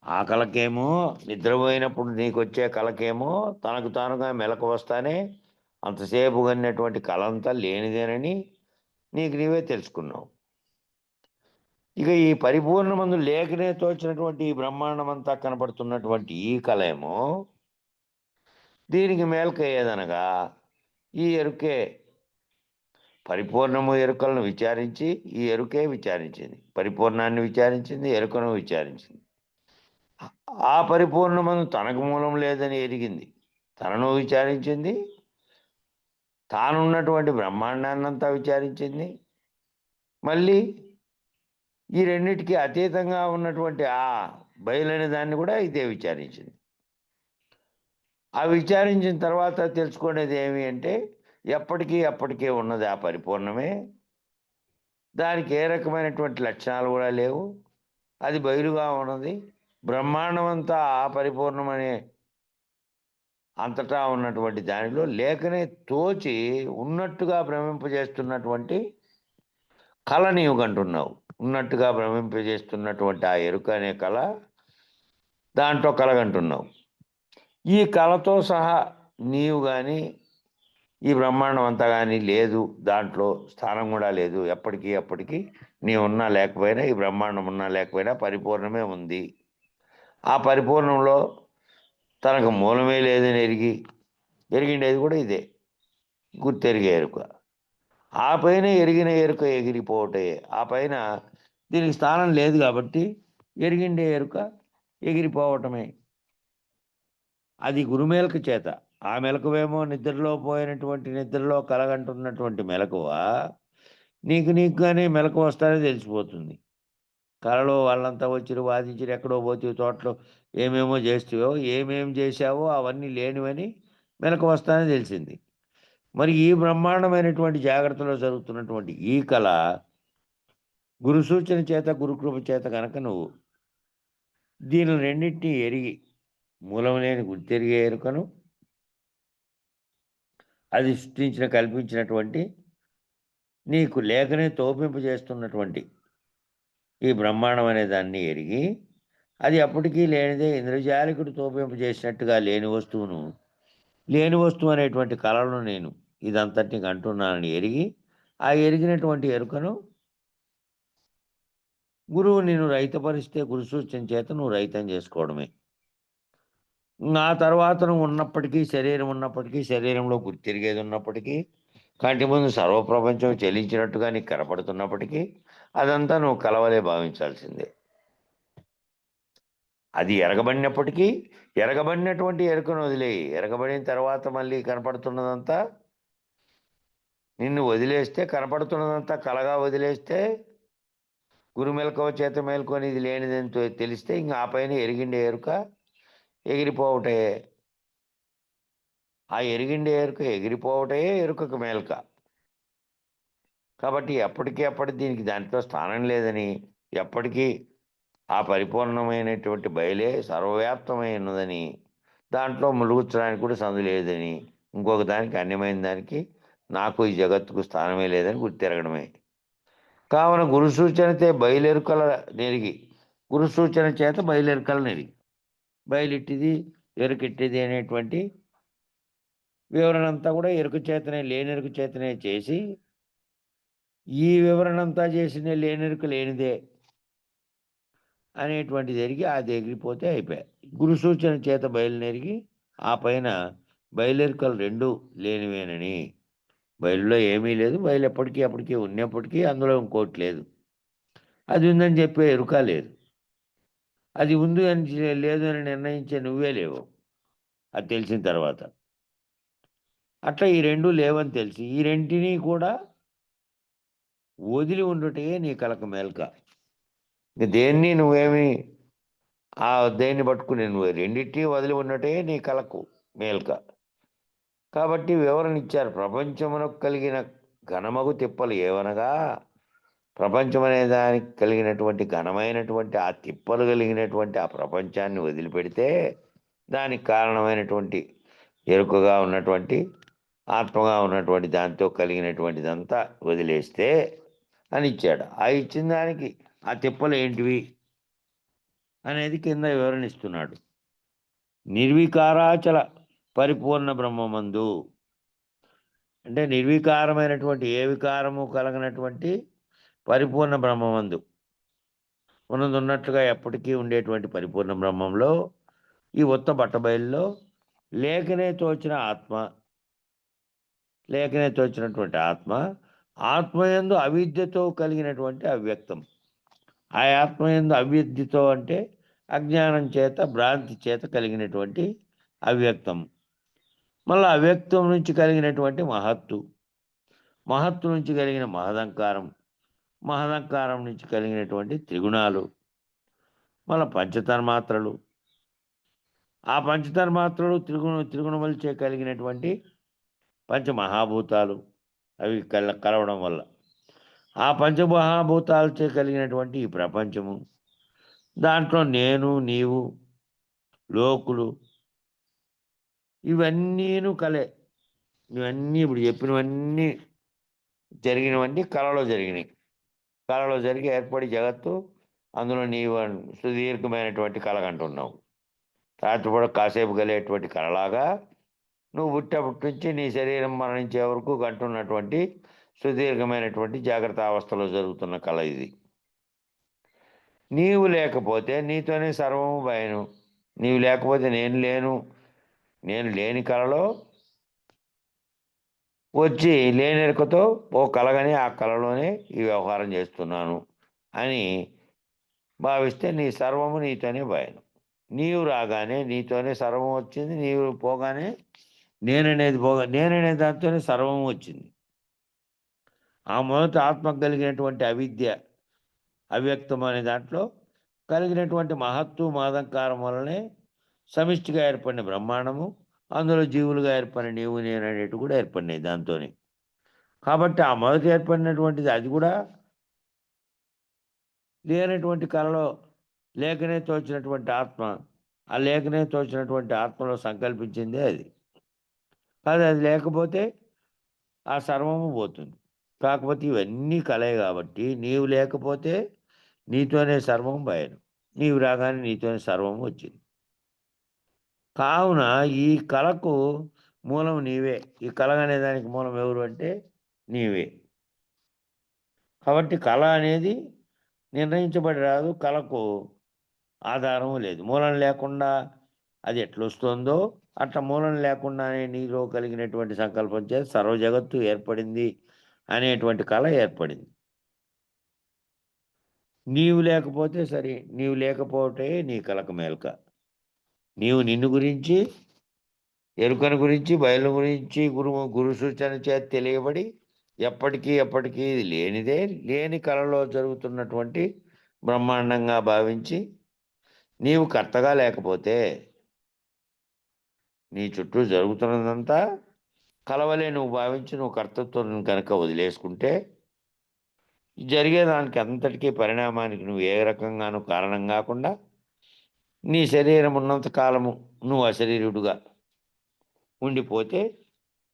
S2: ఆ కళకేమో నిద్రపోయినప్పుడు నీకొచ్చే కళకేమో తనకు తానుగా మెలకు వస్తానే అంతసేపు కన్నటువంటి కళ అంతా లేనిదేనని నీకు నీవే తెలుసుకున్నావు. ఇక ఈ పరిపూర్ణమందు లేకనే తోచినటువంటి ఈ బ్రహ్మాండమంతా కనపడుతున్నటువంటి ఈ కళ ఏమో దీనికి మేల్క ఏదనగా ఈ ఎరుకే. పరిపూర్ణము ఎరుకలను విచారించి ఈ ఎరుకే విచారించింది. పరిపూర్ణాన్ని విచారించింది, ఎరుకను విచారించింది. ఆ పరిపూర్ణమందు తనకు మూలం లేదని ఎరిగింది, తనను విచారించింది. తానున్నటువంటి బ్రహ్మాండాన్నంతా విచారించింది. మళ్ళీ ఈ రెండిటికి అతీతంగా ఉన్నటువంటి ఆ బయలైన దాన్ని కూడా ఇదే విచారించింది. ఆ విచారించిన తర్వాత తెలుసుకునేది ఏమి అంటే, ఎప్పటికీ ఉన్నది ఆ పరిపూర్ణమే. దానికి ఏ రకమైనటువంటి లక్షణాలు కూడా లేవు. అది బయలుగా ఉన్నది. బ్రహ్మాండం అంతా ఆ పరిపూర్ణమనే అంతటా ఉన్నటువంటి దానిలో లేకనే తోచి ఉన్నట్టుగా భ్రమింపజేస్తున్నటువంటి కళ నీవు కంటున్నావు. ఉన్నట్టుగా భ్రమింపజేస్తున్నటువంటి ఆ ఎరుక అనే కళ, దాంట్లో కలగంటున్నావు. ఈ కళతో సహా నీవు కానీ, ఈ బ్రహ్మాండం అంతా కానీ లేదు, దాంట్లో స్థానం కూడా లేదు. ఎప్పటికీ నీ ఉన్నా లేకపోయినా, ఈ బ్రహ్మాండం ఉన్నా లేకపోయినా పరిపూర్ణమే ఉంది. ఆ పరిపూర్ణంలో తనకు మూలమే లేదని ఎరిగిండేది కూడా ఇదే, గుర్తెరిగే ఎరుక. ఆ పైన ఎరిగిన ఎరుక ఎగిరిపోవటే. ఆ పైన దీనికి స్థానం లేదు కాబట్టి ఎరిగిండే ఎరుక ఎగిరిపోవటమే. అది గురుమేలక చేత. ఆ మెలకువేమో నిద్రలో కలగంటున్నటువంటి మెలకువ నీకుగానే మెలకు వస్తానే తెలిసిపోతుంది. కలలో వాళ్ళంతా వచ్చిరు వాదించిరు, ఎక్కడో పోతే తోటలో ఏమేమో చేస్తావో, ఏమేం చేశావో అవన్నీ లేనివని మెలకు వస్తానని తెలిసింది. మరి ఈ బ్రహ్మాండమైనటువంటి జాగ్రత్తలో జరుగుతున్నటువంటి ఈ కళ గురు సూచన చేత, గురుకృప చేత కనుక నువ్వు దీని రెండింటినీ ఎరిగి మూలం లేని గుర్తెరిగే ఎరుకను, అది సృష్టించిన కల్పించినటువంటి నీకు లేఖనే తోపింపు చేస్తున్నటువంటి ఈ బ్రహ్మాండం అనే దాన్ని ఎరిగి, అది అప్పటికీ లేనిదే ఇంద్రజాలికుడు తోపింపు చేసినట్టుగా లేని వస్తువును, లేని వస్తువు అనేటువంటి కళను నేను ఇదంతటిని అంటున్నానని ఎరిగి, ఆ ఎరిగినటువంటి ఎరుకను గురువు నిన్ను రహితపరిస్తే గురు సూచన చేత నువ్వు రహితం చేసుకోవడమే. ఆ తర్వాత నువ్వు ఉన్నప్పటికీ, శరీరం ఉన్నప్పటికీ, శరీరంలో గుర్తిరిగేది ఉన్నప్పటికీ, కంటి ముందు సర్వప్రపంచం చెలించినట్టుగా నీకు కనపడుతున్నప్పటికీ, అదంతా నువ్వు కలవలే భావించాల్సిందే. అది ఎరగబడినప్పటికీ, ఎరగబడినటువంటి ఎరుకను వదిలేయి. ఎరగబడిన తర్వాత మళ్ళీ కనపడుతున్నదంతా నిన్ను వదిలేస్తే, కనపడుతున్నదంతా కలగా వదిలేస్తే, గురు మెలకువ చేత మేల్కొని ఇది లేనిదని తెలిస్తే ఇంకా ఆ పైన ఎరిగిండే ఎరుక ఎగిరిపోవటే. ఆ ఎరిగిండే ఎరుక ఎగిరిపోవటే ఎరుకకు మేల్క. కాబట్టి ఎప్పటికీ దీనికి దాంట్లో స్థానం లేదని, ఎప్పటికీ ఆ పరిపూర్ణమైనటువంటి బయలే సర్వవ్యాప్తమై ఉన్నదని, దాంట్లో ములుగుచ్చడానికి కూడా సందు లేదని, ఇంకొక దానికి అన్యమైన దానికి నాకు ఈ జగత్తుకు స్థానమే లేదని గుర్తెరగడమే. కావున గురు సూచనతే బయలెరుకల నెరిగి, గురు సూచన చేత బయలెరుకల నెరిగి, బయలిట్టిది ఎరుకెట్టిది అనేటువంటి వివరణ అంతా కూడా ఎరుక చేతనే, లేనెరుక చేతనే చేసి, ఈ వివరణ అంతా చేసిన లేనెరుక లేనిదే అనేటువంటిది ఎరిగి అది ఎగిరిపోతే అయిపోయాయి. గురు సూచన చేత బయలునెరిగి, ఆ పైన బయలెరుకలు రెండు లేనివేనని, బయలులో ఏమీ లేదు, బయలు ఎప్పటికీ అప్పటికీ ఉన్నప్పటికీ అందులో ఇంకోటి లేదు, అది ఉందని చెప్పే ఎరుక లేదు, అది ఉంది అని లేదు అని నిర్ణయించే నువ్వే లేవు అది తెలిసిన తర్వాత. అట్లా ఈ రెండు లేవని తెలిసి ఈ రెంటిని కూడా వదిలి ఉండుటే నీ కలక మేల్క. ఇంక దేన్ని నువ్వేమి దేన్ని పట్టుకుని నువ్వు రెండింటినీ వదిలి ఉన్నటే నీ కలకు మేల్క. కాబట్టి వివరణ ఇచ్చారు. ప్రపంచమునకు కలిగిన ఘనమగు తిప్పలు ఏవనగా, ప్రపంచం అనే దానికి కలిగినటువంటి ఘనమైనటువంటి ఆ తిప్పలు కలిగినటువంటి ఆ ప్రపంచాన్ని వదిలిపెడితే, దానికి కారణమైనటువంటి ఎరుకగా ఉన్నటువంటి ఆత్మగా ఉన్నటువంటి దాంతో కలిగినటువంటిదంతా వదిలేస్తే అని ఇచ్చాడు. ఆ ఇచ్చిన దానికి ఆ తిప్పలు ఏంటివి అనేది కింద వివరణ ఇస్తున్నాడు. నిర్వికారాచల పరిపూర్ణ బ్రహ్మమందు అంటే నిర్వికారమైనటువంటి ఏ వికారము కలగనటువంటి పరిపూర్ణ బ్రహ్మమందు ఉన్నది ఉన్నట్లుగా ఎప్పటికీ ఉండేటువంటి పరిపూర్ణ బ్రహ్మంలో, ఈ ఉత్త బట్టబయల్లో లేఖనే తోచిన ఆత్మ, లేఖనే తోచినటువంటి ఆత్మ, ఆత్మయందు అవిద్యతో కలిగినటువంటి అవ్యక్తం. ఆ ఆత్మయందు అవిద్యతో అంటే అజ్ఞానం చేత, భ్రాంతి చేత కలిగినటువంటి అవ్యక్తం. మళ్ళీ అవ్యక్తం నుంచి కలిగినటువంటి మహత్తు, మహత్తు నుంచి కలిగిన మహదంకారం, మహదంకారం నుంచి కలిగినటువంటి త్రిగుణాలు, మళ్ళీ పంచతన్మాత్రలు, ఆ పంచతన్మాత్రలు త్రిగుణములచే కలిగినటువంటి పంచమహాభూతాలు, అవి కలవడం వల్ల ఆ పంచమహాభూతాలచే కలిగినటువంటి ఈ ప్రపంచము, దాంట్లో నేను, నీవు, లోకులు, ఇవన్నీను కలే. ఇవన్నీ ఇప్పుడు చెప్పినవన్నీ జరిగినవన్నీ కళలో జరిగినాయి. కళలో జరిగి ఏర్పడి జగత్తు, అందులో నీవు సుదీర్ఘమైనటువంటి కళ అంటున్నావు. రాత్రిపూట కాసేపు కలిగేటువంటి కళలాగా నువ్వు పుట్టేపటి నుంచి నీ శరీరం మరణించే వరకు కంటున్నటువంటి సుదీర్ఘమైనటువంటి జాగ్రత్త అవస్థలో జరుగుతున్న కళ ఇది. నీవు లేకపోతే నీతోనే సర్వము భయను. నీవు లేకపోతే నేను లేను, నేను లేని కళలో వచ్చి లేనెరుకతో ఓ కలగని ఆ కళలోనే ఈ వ్యవహారం చేస్తున్నాను అని భావిస్తే నీ సర్వము నీతోనే భయను. నీవు రాగానే నీతోనే సర్వం వచ్చింది, నీవు పోగానే నేననే దాంతోనే సర్వం వచ్చింది. ఆ మొదట ఆత్మకు కలిగినటువంటి అవిద్య అవ్యక్తం అనే దాంట్లో కలిగినటువంటి మహత్తు మాదంకారం వలనే సమిష్టిగా ఏర్పడిన బ్రహ్మాండము, అందులో జీవులుగా ఏర్పడిన నీవు నేను అనేటివి కూడా ఏర్పడినాయి దాంతోనే. కాబట్టి ఆ మొదట ఏర్పడినటువంటిది అది కూడా లేనటువంటి కళలో లేకనే తోచినటువంటి ఆత్మ, ఆ లేకనే తోచినటువంటి ఆత్మలో సంకల్పించిందే అది. అది లేకపోతే ఆ సర్వము పోతుంది. కాకపోతే ఇవన్నీ కలే కాబట్టి నీవు లేకపోతే నీతోనే సర్వం బయలు, నీవు రాగానే నీతోనే సర్వం వచ్చింది. కావున ఈ కళకు మూలం నీవే. ఈ కళ అనే దానికి మూలం ఎవరు అంటే నీవే. కాబట్టి కళ అనేది నిర్ణయించబడి రాదు, కళకు ఆధారం లేదు. మూలం లేకుండా అది ఎట్లొస్తుందో అట్లా మూలం లేకుండానే నీలో కలిగినటువంటి సంకల్పం చేసి సర్వ జగత్తు ఏర్పడింది అనేటువంటి కళ ఏర్పడింది. నీవు లేకపోతే సరే, నీవు లేకపోతే నీ కళకు మేల్క. నీవు నిన్ను గురించి, ఎరుకను గురించి, బయలు గురించి గురు సూచన చేత తెలియబడి ఎప్పటికీ ఇది లేనిదే, లేని కళలో జరుగుతున్నటువంటి బ్రహ్మాండంగా భావించి నీవు కర్తగా లేకపోతే నీ చుట్టూ జరుగుతున్నదంతా కలవలే నువ్వు భావించి నువ్వు కర్తృత్వం కనుక వదిలేసుకుంటే జరిగేదానికి అంతటికీ పరిణామానికి నువ్వు ఏ రకంగానూ కారణం కాకుండా నీ శరీరం ఉన్నంత కాలము నువ్వు అశరీరుడుగా ఉండిపోతే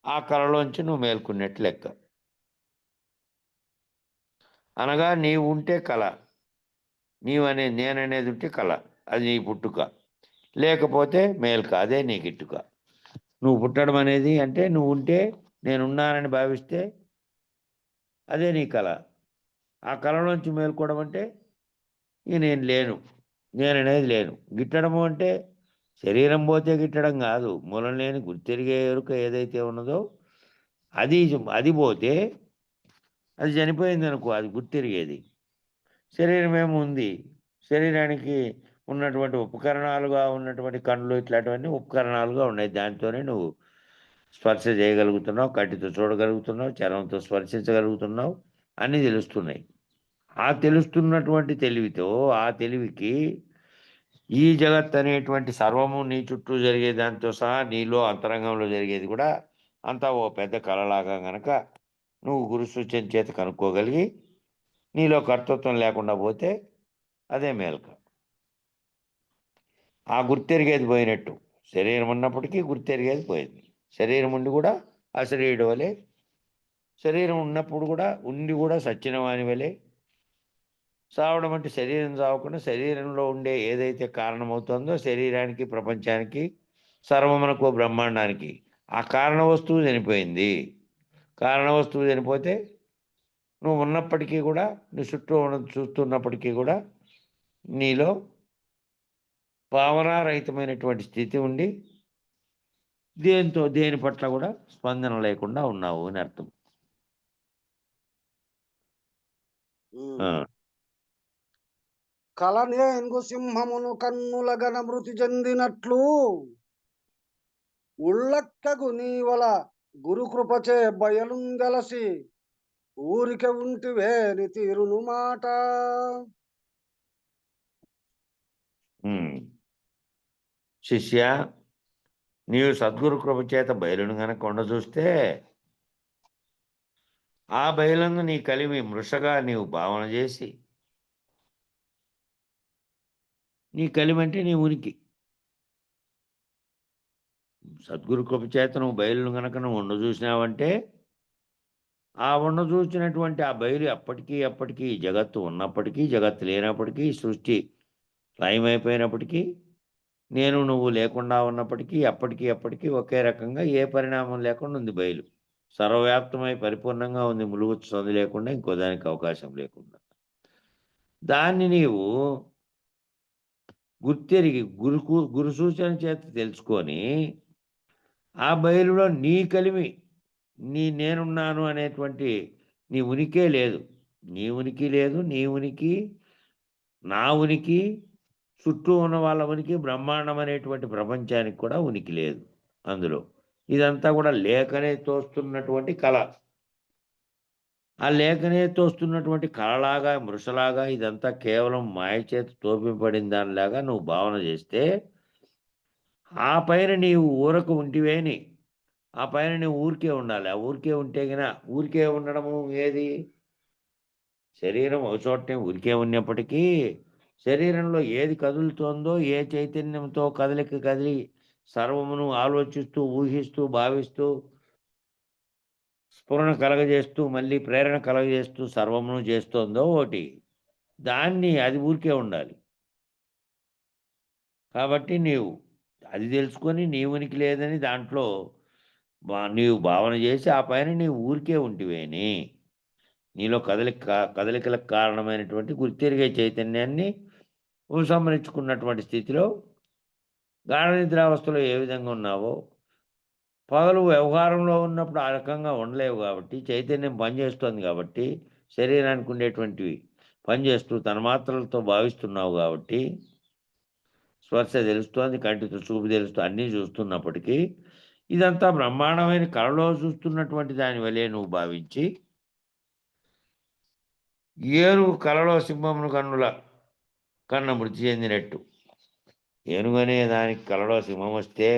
S2: ఆ కళలోంచి నువ్వు మేల్కొన్నట్టు లెక్క. అనగా నీవు ఉంటే కళ, నేననేది ఉంటే కళ, అది నీ పుట్టుక. లేకపోతే మేల్క, అదే నీ గిట్టుక. నువ్వు పుట్టడం అనేది అంటే నువ్వు ఉంటే నేనున్నానని భావిస్తే అదే నీ కళ. ఆ కళలోంచి మేల్కోవడం అంటే ఇక నేను లేను, నేననేది లేను. గిట్టడము అంటే శరీరం పోతే గిట్టడం కాదు, మూలం లేని గుర్తెరిగే ఎరుక ఏదైతే ఉన్నదో అది పోతే అది చనిపోయింది అనుకో, అది గుర్తెరిగేది. శరీరం ఏమో ఉంది, శరీరానికి ఉన్నటువంటి ఉపకరణాలుగా ఉన్నటువంటి కళ్ళు ఇట్లాంటివన్నీ ఉపకరణాలుగా ఉన్నాయి. దాంతోనే నువ్వు స్పర్శ చేయగలుగుతున్నావు, కంటితో చూడగలుగుతున్నావు, చర్మంతో స్పర్శించగలుగుతున్నావు, అన్నీ తెలుస్తున్నాయి. ఆ తెలుస్తున్నటువంటి తెలివితో, ఆ తెలివికి ఈ జగత్ అనేటువంటి సర్వము నీ చుట్టూ జరిగే దాంతో సహా నీలో అంతరంగంలో జరిగేది కూడా అంతా ఓ పెద్ద కళలాగా గనక నువ్వు గురు సూచన చేత కనుక్కోగలిగి నీలో కర్తృత్వం లేకుండా పోతే అదే మేల్క. ఆ గుర్తెరిగేది పోయినట్టు. శరీరం ఉన్నప్పటికీ గుర్తెరిగేది పోయింది. శరీరం ఉండి కూడా అశరీరుడు వలె, శరీరం ఉన్నప్పుడు కూడా ఉండి కూడా సచ్చినవాని వలె, సావడం అంటే శరీరం సావకుండా శరీరంలో ఉండే ఏదైతే కారణమవుతుందో శరీరానికి, ప్రపంచానికి, సర్వమునకు, బ్రహ్మాండానికి ఆ కారణ వస్తువు చనిపోయింది. కారణ వస్తువు చనిపోతే నువ్వు ఉన్నప్పటికీ కూడా, నీ చుట్టూ చూస్తున్నప్పటికీ కూడా నీలో భావనారహితమైనటువంటి స్థితి ఉండి దేని పట్ల కూడా స్పందన లేకుండా ఉన్నావు అని అర్థం.
S3: కలనేంగు సింహమును కన్నులగన మృతి చెందినట్లు ఉళ్ళక్కగు నీవల గురుకృపచే బయలుందలసి ఊరిక ఉంటివేని తీరును మాట.
S2: శిష్య, నీవు సద్గురు కృప చేత బయలును గనక కొండ చూస్తే ఆ బయలందు నీ కలిమి మృషగా నీవు భావన చేసి, నీ కలిమి అంటే నీ ఉనికి, సద్గురు కృప చేత నువ్వు బయలును గనక నువ్వు ఉండ చూసినావంటే ఆ ఉండ చూసినటువంటి ఆ బయలు అప్పటికీ జగత్తు ఉన్నప్పటికీ, జగత్తు లేనప్పటికీ, సృష్టి లయమైపోయినప్పటికీ, నేను నువ్వు లేకుండా ఉన్నప్పటికీ అప్పటికీ ఒకే రకంగా ఏ పరిణామం లేకుండా ఉంది బయలు. సర్వవ్యాప్తమై పరిపూర్ణంగా ఉంది, ములుగు సందు లేకుండా, ఇంకో దానికి అవకాశం లేకుండా. దాన్ని నీవు గుర్తెరిగి గురు సూచన చేత తెలుసుకొని ఆ బయలులో నీ కలిమి, నేనున్నాను అనేటువంటి నీ ఉనికే లేదు. నీ ఉనికి లేదు, నీ ఉనికి, నా ఉనికి, చుట్టూ ఉన్న వాళ్ళ ఉనికి, బ్రహ్మాండం అనేటువంటి ప్రపంచానికి కూడా ఉనికి లేదు అందులో. ఇదంతా కూడా లేకనే తోస్తున్నటువంటి కళ. ఆ లేకనే తోస్తున్నటువంటి కళలాగా, మృషలాగా ఇదంతా కేవలం మాయ చేత తోపింపబడిన దానిలాగా నువ్వు భావన చేస్తే, ఆ పైన నీవు ఊరకు ఉంటివేని, ఆ పైన నీవు ఊరికే ఉండాలి. ఆ ఊరికే ఉంటే గిన ఊరికే ఉండడము ఏది? శరీరం ఒక చోటనే ఊరికే ఉన్నప్పటికీ, శరీరంలో ఏది కదులుతోందో, ఏ చైతన్యంతో కదిలి సర్వమును ఆలోచిస్తూ, ఊహిస్తూ, భావిస్తూ, స్ఫురణ కలగజేస్తూ, మళ్ళీ ప్రేరణ కలగజేస్తూ సర్వమును చేస్తోందో ఓటి. అది ఊరికే ఉండాలి. కాబట్టి అది తెలుసుకొని నీ ఉనికి లేదని దాంట్లో నీవు భావన చేసి, ఆ పైన నీవు ఊరికే ఉంటివేని, నీలో కదలికలకు కారణమైనటువంటి గుర్తెరిగే చైతన్యాన్ని ఉపసంహరించుకున్నటువంటి స్థితిలో గాఢ నిద్రావస్థలో ఏ విధంగా ఉన్నావో, పగలు వ్యవహారంలో ఉన్నప్పుడు ఆ రకంగా ఉండలేవు గాబట్టి, చైతన్యం పనిచేస్తోంది గాబట్టి, శరీరానికి ఉండేటువంటివి పనిచేస్తూ తన మాత్రలతో భావిస్తున్నావు గాబట్టి, స్పర్శ తెలుస్తోంది, కంటితో చూపు అన్నీ చూస్తున్నప్పటికీ, ఇదంతా బ్రహ్మాండమైన కలలో చూస్తున్నటువంటి దాని వలె నువ్వు భావించి, ఏనుగు కలలో సింహమును కన్న మృతి చెందినట్టు, ఏనుగనే దానికి కలలో సింహం వస్తే,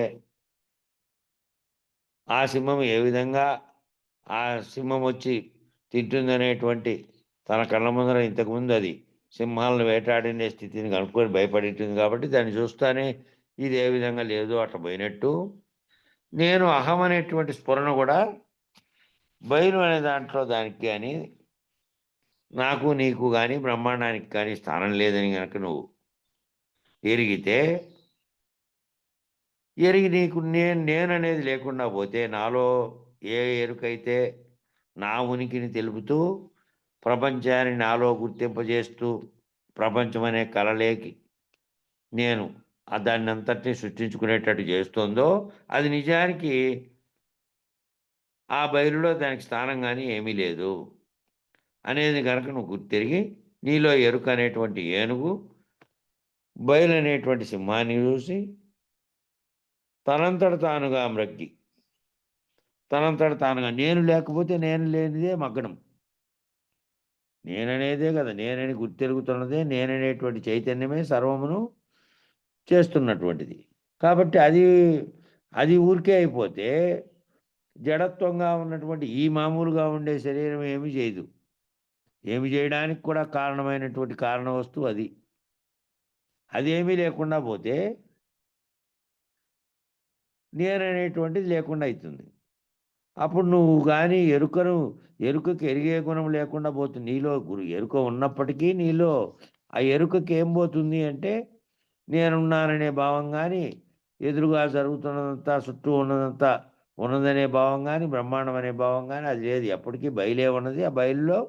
S2: ఆ సింహం ఏ విధంగా ఆ సింహం వచ్చి తింటుందనేటువంటి తన కళ్ళ ముందర ఇంతకుముందు అది సింహాలను వేటాడినే స్థితిని కనుక్కొని భయపడి ఉంటుంది కాబట్టి దాన్ని చూస్తానే ఇది ఏ విధంగా లేదు అట్లా పోయినట్టు, నేను అహం అనేటువంటి స్ఫురణ కూడా బయలు అనే దాంట్లో దానికి కానీ, నాకు నీకు కానీ బ్రహ్మాండానికి కానీ స్థానం లేదని కనుక నువ్వు ఎరిగి నీకు నేననేది లేకుండా పోతే, నాలో ఏ ఎరుకైతే నా ఉనికిని తెలుపుతూ, ప్రపంచాన్ని నాలో గుర్తింపజేస్తూ, ప్రపంచం అనే కలలేకి నేను దాన్నంతటిని సృష్టించుకునేటట్టు చేస్తోందో, అది నిజానికి ఆ బయలులో దానికి స్థానం గానీ ఏమీ లేదు అనేది గనక నువ్వు గుర్తెరిగి, నీలో ఎరుక అనేటువంటి ఏనుగు బయలనేటువంటి సింహాన్ని చూసి తనంతట తానుగా మ్రగ్గి, తనంతట తానుగా నేను లేకపోతే నేను లేనిదే మగ్గనం. నేననేదే కదా! నేనని గుర్తెరుగుతున్నదే నేననేటువంటి చైతన్యమే సర్వమును చేస్తున్నటువంటిది. కాబట్టి అది ఊరికే అయిపోతే, జడత్వంగా ఉన్నటువంటి ఈ మామూలుగా ఉండే శరీరం ఏమి చేయదు. ఏమి చేయడానికి కూడా కారణమైనటువంటి కారణ వస్తువు అది. అదేమీ లేకుండా పోతే, నేననేటువంటిది లేకుండా అయితుంది. అప్పుడు నువ్వు గాని ఎరుకకి ఎరిగే గుణం లేకుండా పోతుంది. నీలో ఎరుక ఉన్నప్పటికీ నీలో ఆ ఎరుకకి ఏం పోతుంది అంటే, నేనున్నాననే భావం గాని, ఎదురుగా జరుగుతున్నదంతా, చుట్టూ ఉన్నదంతా ఉన్నదనే భావం గాని, బ్రహ్మాండం అనే భావం గాని అది లేదు. ఎప్పటికీ బయలే ఉన్నది. ఆ బయలులో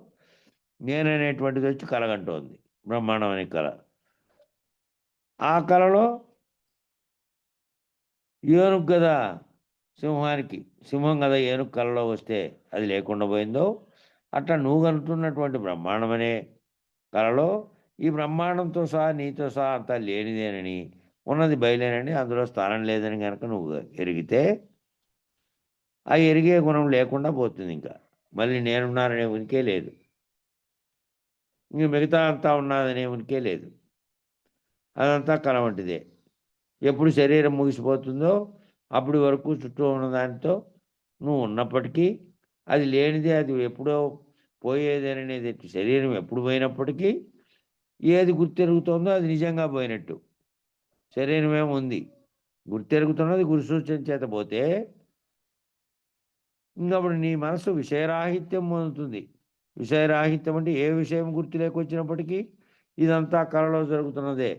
S2: నేననేటువంటిది వచ్చి కలగంటోంది. బ్రహ్మాండం అనే కల. ఆ కలలో ఏనుగు గదా సింహం గదా ఏనుగు కలలో వస్తే అది లేకుండా పోయిందో, అట్లా నువ్వు కనుతున్నటువంటి బ్రహ్మాండం అనే కలలో ఈ బ్రహ్మాండంతో సహా నీతో సహా అంతా లేనిదేనని, ఉన్నది బయలేనని, అందులో స్థానం లేదని గనక నువ్వు ఎరిగితే, ఆ ఎరిగే గుణం లేకుండా పోతుంది ఇంకా. మళ్ళీ నేనున్నాననే ఉనికే లేదు. ఇంక మిగతా అంతా ఉన్నాదనే ఉనికే లేదు. అదంతా కల వంటిదే. ఎప్పుడు శరీరం ముగిసిపోతుందో అప్పటి వరకు చుట్టూ ఉన్న దానితో నువ్వు ఉన్నప్పటికీ, అది లేనిదే, అది ఎప్పుడో పోయేదేననేది శరీరం ఎప్పుడు పోయినప్పటికీ, ఏది గుర్తెరుగుతోందో అది నిజంగా పోయినట్టు. శరీరమేముంది. గుర్తెరుగుతున్నది గురుసూచన చేత పోతే, ఇంకప్పుడు నీ మనసు విషయరాహిత్యం పొందుతుంది. విషయరాహిత్యం అంటే ఏ విషయం గుర్తు లేకొచ్చినప్పటికీ ఇదంతా కలలో జరుగుతున్నదే.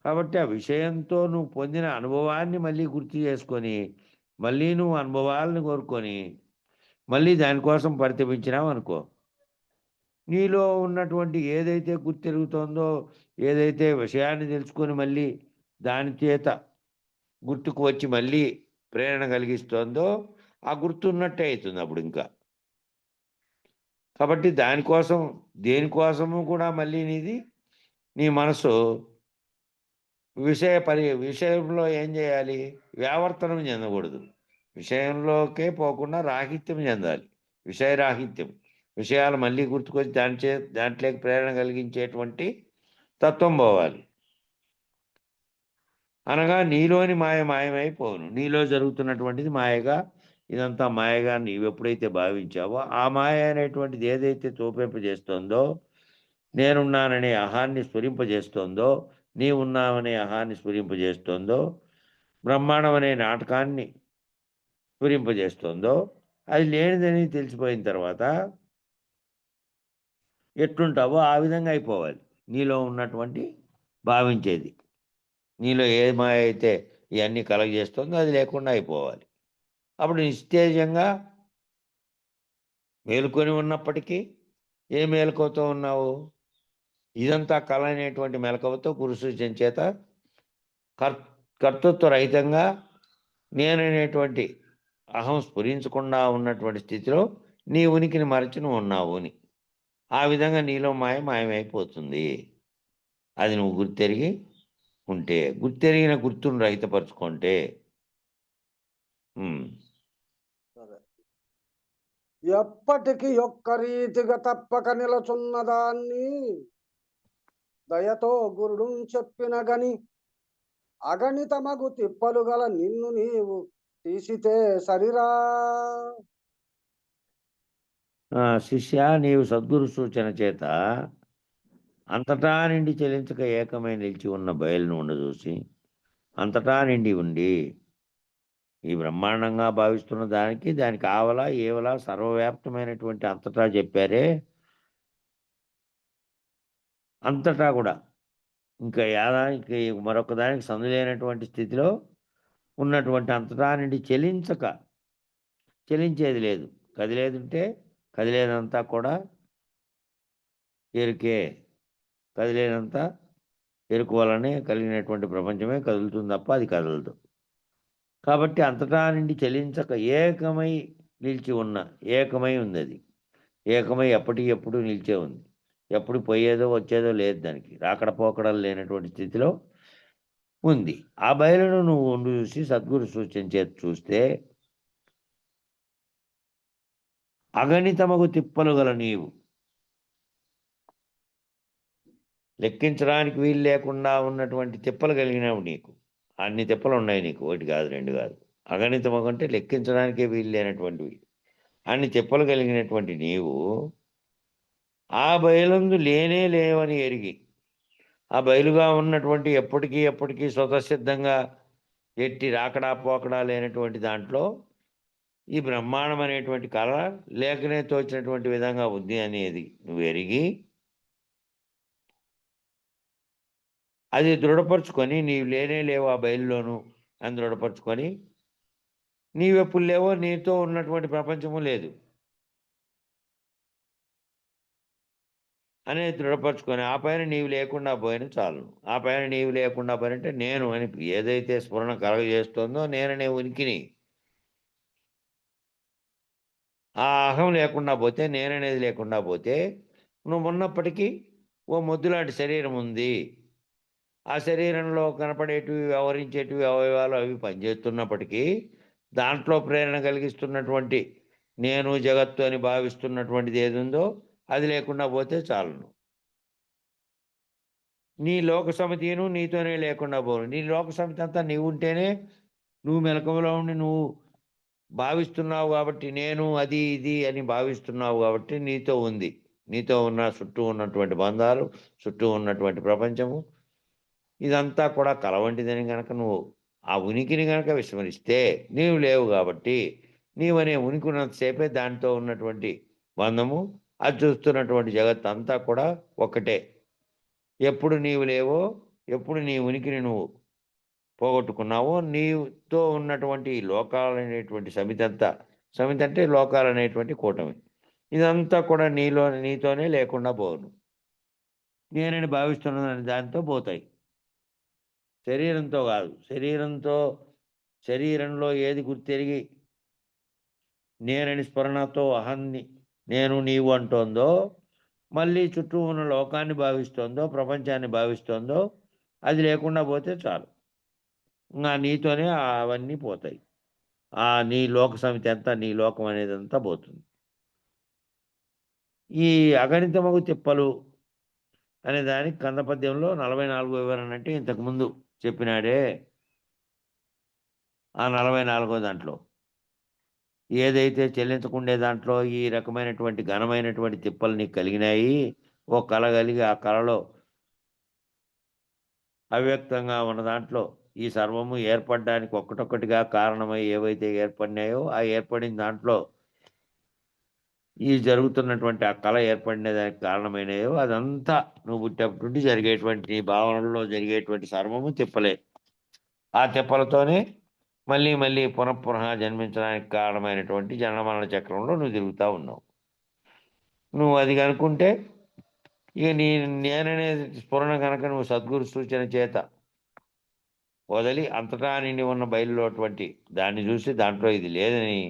S2: కాబట్టి ఆ విషయంతో నువ్వు పొందిన అనుభవాన్ని మళ్ళీ గుర్తు చేసుకొని, మళ్ళీ నువ్వు అనుభవాలను కోరుకొని, మళ్ళీ దానికోసం పరితపించినావనుకో, నీలో ఉన్నటువంటి ఏదైతే గుర్తెరుగుతోందో, ఏదైతే విషయాన్ని తెలుసుకొని మళ్ళీ దాని చేత గుర్తుకు వచ్చి మళ్ళీ ప్రేరణ కలిగిస్తోందో, ఆ గుర్తున్నట్టే అవుతుంది అప్పుడు ఇంకా. కాబట్టి దేనికోసము కూడా మళ్ళీ నీ మనసు విషయంలో ఏం చేయాలి? వ్యావర్తనం చెందకూడదు. విషయంలోకే పోకుండా రాహిత్యం చెందాలి. విషయరాహిత్యం. విషయాలు మళ్ళీ గుర్తుకొచ్చి దాంట్లోకి ప్రేరణ కలిగించేటువంటి తత్వం పోవాలి. అనగా నీలోని మాయ మాయమైపోను. నీలో జరుగుతున్నటువంటిది మాయగా, ఇదంతా మాయగా నీవెప్పుడైతే భావించావో, ఆ మాయ అనేటువంటిది ఏదైతే తోపింపజేస్తోందో, నేనున్నాననే అహాన్ని స్ఫురింపజేస్తోందో, నీవున్నావనే అహాన్ని స్ఫురింపజేస్తోందో, బ్రహ్మాండం అనే నాటకాన్ని స్ఫురింపజేస్తోందో, అది లేనిదని తెలిసిపోయిన తర్వాత ఎట్లుంటావో ఆ విధంగా అయిపోవాలి. నీలో ఉన్నటువంటి భావించేది. నీలో ఏ మాయ అయితే ఇవన్నీ కలగజేస్తుందో అది లేకుండా అయిపోవాలి. అప్పుడు నిస్తేజంగా మేలుకొని ఉన్నప్పటికీ ఏ మేలుకోతో ఉన్నావు? ఇదంతా కళ అనేటువంటి మెలకువతో గురుసూచన చేత కర్తృత్వ రహితంగా నేననేటువంటి అహం స్ఫురించకుండా ఉన్నటువంటి స్థితిలో నీ ఉనికిని మరచి నువ్వు ఉన్నావు అని. ఆ విధంగా నీలో మాయమైపోతుంది. అది నువ్వు గుర్తెరిగి ఉంటే, గుర్తెరిగిన గుర్తును రహితపరుచుకుంటే.
S3: సరే. ఎప్పటికి ఒక్క రీతిగా తప్పక నిలచున్నదాన్ని దయతో గురుడు చెప్పిన గని అగణితమగు తిప్పలు గల నిన్ను నీవు తీసితే సరిరా.
S2: శిష్య, నీవు సద్గురు సూచన చేత అంతటా నిండి చెలించక ఏకమై నిలిచి ఉన్న బయలును ఉండజూసి, అంతటా నిండి ఉండి ఈ బ్రహ్మాండంగా భావిస్తున్న దానికి ఆవల ఏవల సర్వవ్యాప్తమైనటువంటి అంతటా చెప్పారే, అంతటా కూడా ఇంకా యాదానికి మరొక దానికి సందులేనటువంటి స్థితిలో ఉన్నటువంటి అంతటా నుండి చెలించేది లేదు. కదిలేదుంటే కదిలేదంతా కూడా ఎరుకే. కదిలేదంతా ఎరుకు వలనే కలిగినటువంటి ప్రపంచమే కదులుతుంది తప్ప అది కదలదు. కాబట్టి అంతటా నుండి చెలించక ఏకమై నిలిచి ఏకమై ఉంది. అది ఏకమై ఎప్పటికెప్పుడు నిలిచే ఉంది. ఎప్పుడు పోయేదో వచ్చేదో లేదు, దానికి రాకడ పోకడలు లేనటువంటి స్థితిలో ఉంది. ఆ బయలును నువ్వు ఉండి చూసి సద్గురు సూచన చేతి చూస్తే అగణితమగు తిప్పలు గల నీవు, లెక్కించడానికి వీలు లేకుండా ఉన్నటువంటి తిప్పలు కలిగినవి నీకు. అన్ని తిప్పలు ఉన్నాయి నీకు, ఒకటి కాదు రెండు కాదు. అగణితమగు అంటే లెక్కించడానికే వీలు లేనటువంటివి. అన్ని తిప్పలు కలిగినటువంటి నీవు ఆ బయలందు లేనే లేవని ఎరిగి, ఆ బయలుగా ఉన్నటువంటి ఎప్పటికీ స్వతసిద్ధంగా ఎట్టి రాకడా పోకడా లేనటువంటి దాంట్లో ఈ బ్రహ్మాండం అనేటువంటి కళ లేకనే తోచినటువంటి విధంగా ఉంది అనేది నువ్వు ఎరిగి, అది దృఢపరుచుకొని నీవు లేనే లేవు ఆ బయలులోను అని దృఢపరుచుకొని, నీవెప్పుడు లేవో నీతో ఉన్నటువంటి ప్రపంచము లేదు అనేది దృఢపరుచుకొని, ఆ పైన నీవు లేకుండా పోయిన చాలు. ఆ పైన నీవు లేకుండా పోయినంటే నేను అని ఏదైతే స్ఫురణ కలగజేస్తుందో నేననే ఉనికిని, ఆ అహం లేకుండా పోతే, నేననేది లేకుండా పోతే, నువ్వు ఉన్నప్పటికీ ఓ మొద్దులాంటి శరీరం ఉంది. ఆ శరీరంలో కనపడేటివి వ్యవహరించేటివి అవయవాలు అవి పనిచేస్తున్నప్పటికీ దాంట్లో ప్రేరణ కలిగిస్తున్నటువంటి నేను జగత్తు అని భావిస్తున్నటువంటిది ఏది ఉందో అది లేకుండా పోతే చాలును. నీ లోక సమితిను నీతోనే లేకుండా పోను. నీ లోక సమితి అంతా నీవు ఉంటేనే నువ్వు మెలకువలో ఉండి నువ్వు భావిస్తున్నావు కాబట్టి, నేను అది ఇది అని భావిస్తున్నావు కాబట్టి నీతో ఉంది. నీతో ఉన్న చుట్టూ ఉన్నటువంటి బంధాలు, చుట్టూ ఉన్నటువంటి ప్రపంచము ఇదంతా కూడా కలవంటిదని గనక నువ్వు ఆ ఉనికిని గనక విస్మరిస్తే నీవు లేవు కాబట్టి, నీవనే ఉనికి ఉన్నంతసేపే దానితో ఉన్నటువంటి బంధము, అది చూస్తున్నటువంటి జగత్ అంతా కూడా ఒక్కటే. ఎప్పుడు నీవు లేవో, ఎప్పుడు నీ ఉనికిని నువ్వు పోగొట్టుకున్నావో, నీతో ఉన్నటువంటి లోకాలనేటువంటి సమితి అంటే లోకాలనేటువంటి కూటమి, ఇదంతా కూడా నీతోనే లేకుండా పోను. నేనని భావిస్తున్నదని దానితో పోతాయి. శరీరంతో కాదు. శరీరంలో ఏది గుర్తెరిగి నేనని స్ఫురణతో అహాన్ని నేను నీవు అంటోందో, మళ్ళీ చుట్టూ ఉన్న లోకాన్ని భావిస్తోందో, ప్రపంచాన్ని భావిస్తోందో, అది లేకుండా పోతే చాలు. నీతోనే అవన్నీ పోతాయి. నీ లోక సమితి అంతా, నీ లోకం అనేదంతా పోతుంది. ఈ అగణితమగు తిప్పలు అనే దానికి కంద పద్యంలో 44 వివరణ అంటే ఇంతకుముందు చెప్పినాడే ఆ 44 దాంట్లో ఏదైతే చెల్లించకుండే దాంట్లో ఈ రకమైనటువంటి ఘనమైనటువంటి తిప్పలు నీకు కలిగినాయి. ఓ కళ కలిగి ఆ కళలో అవ్యక్తంగా ఉన్న దాంట్లో ఈ సర్వము ఏర్పడడానికి ఒక్కటొక్కటిగా కారణమై ఏవైతే ఏర్పడినాయో ఆ ఏర్పడిన దాంట్లో ఈ జరుగుతున్నటువంటి ఆ కళ ఏర్పడిన దానికి కారణమైనయో అదంతా నువ్వు పుట్టేప్పటి నుండి జరిగేటువంటి నీ భావనలో జరిగేటువంటి సర్వము తిప్పలే. ఆ తిప్పలతోనే మళ్ళీ మళ్ళీ పునఃపునః జన్మించడానికి కారణమైనటువంటి జనన మరణ చక్రంలో నువ్వు తిరుగుతూ ఉన్నావు. నువ్వు అది కనుక్కుంటే ఇక నేననే స్ఫురణ కనుక నువ్వు సద్గురు సూచన చేత వదిలి అంతటా నిండి ఉన్న బయలులోటువంటి దాన్ని చూసి దాంట్లో ఇది లేదని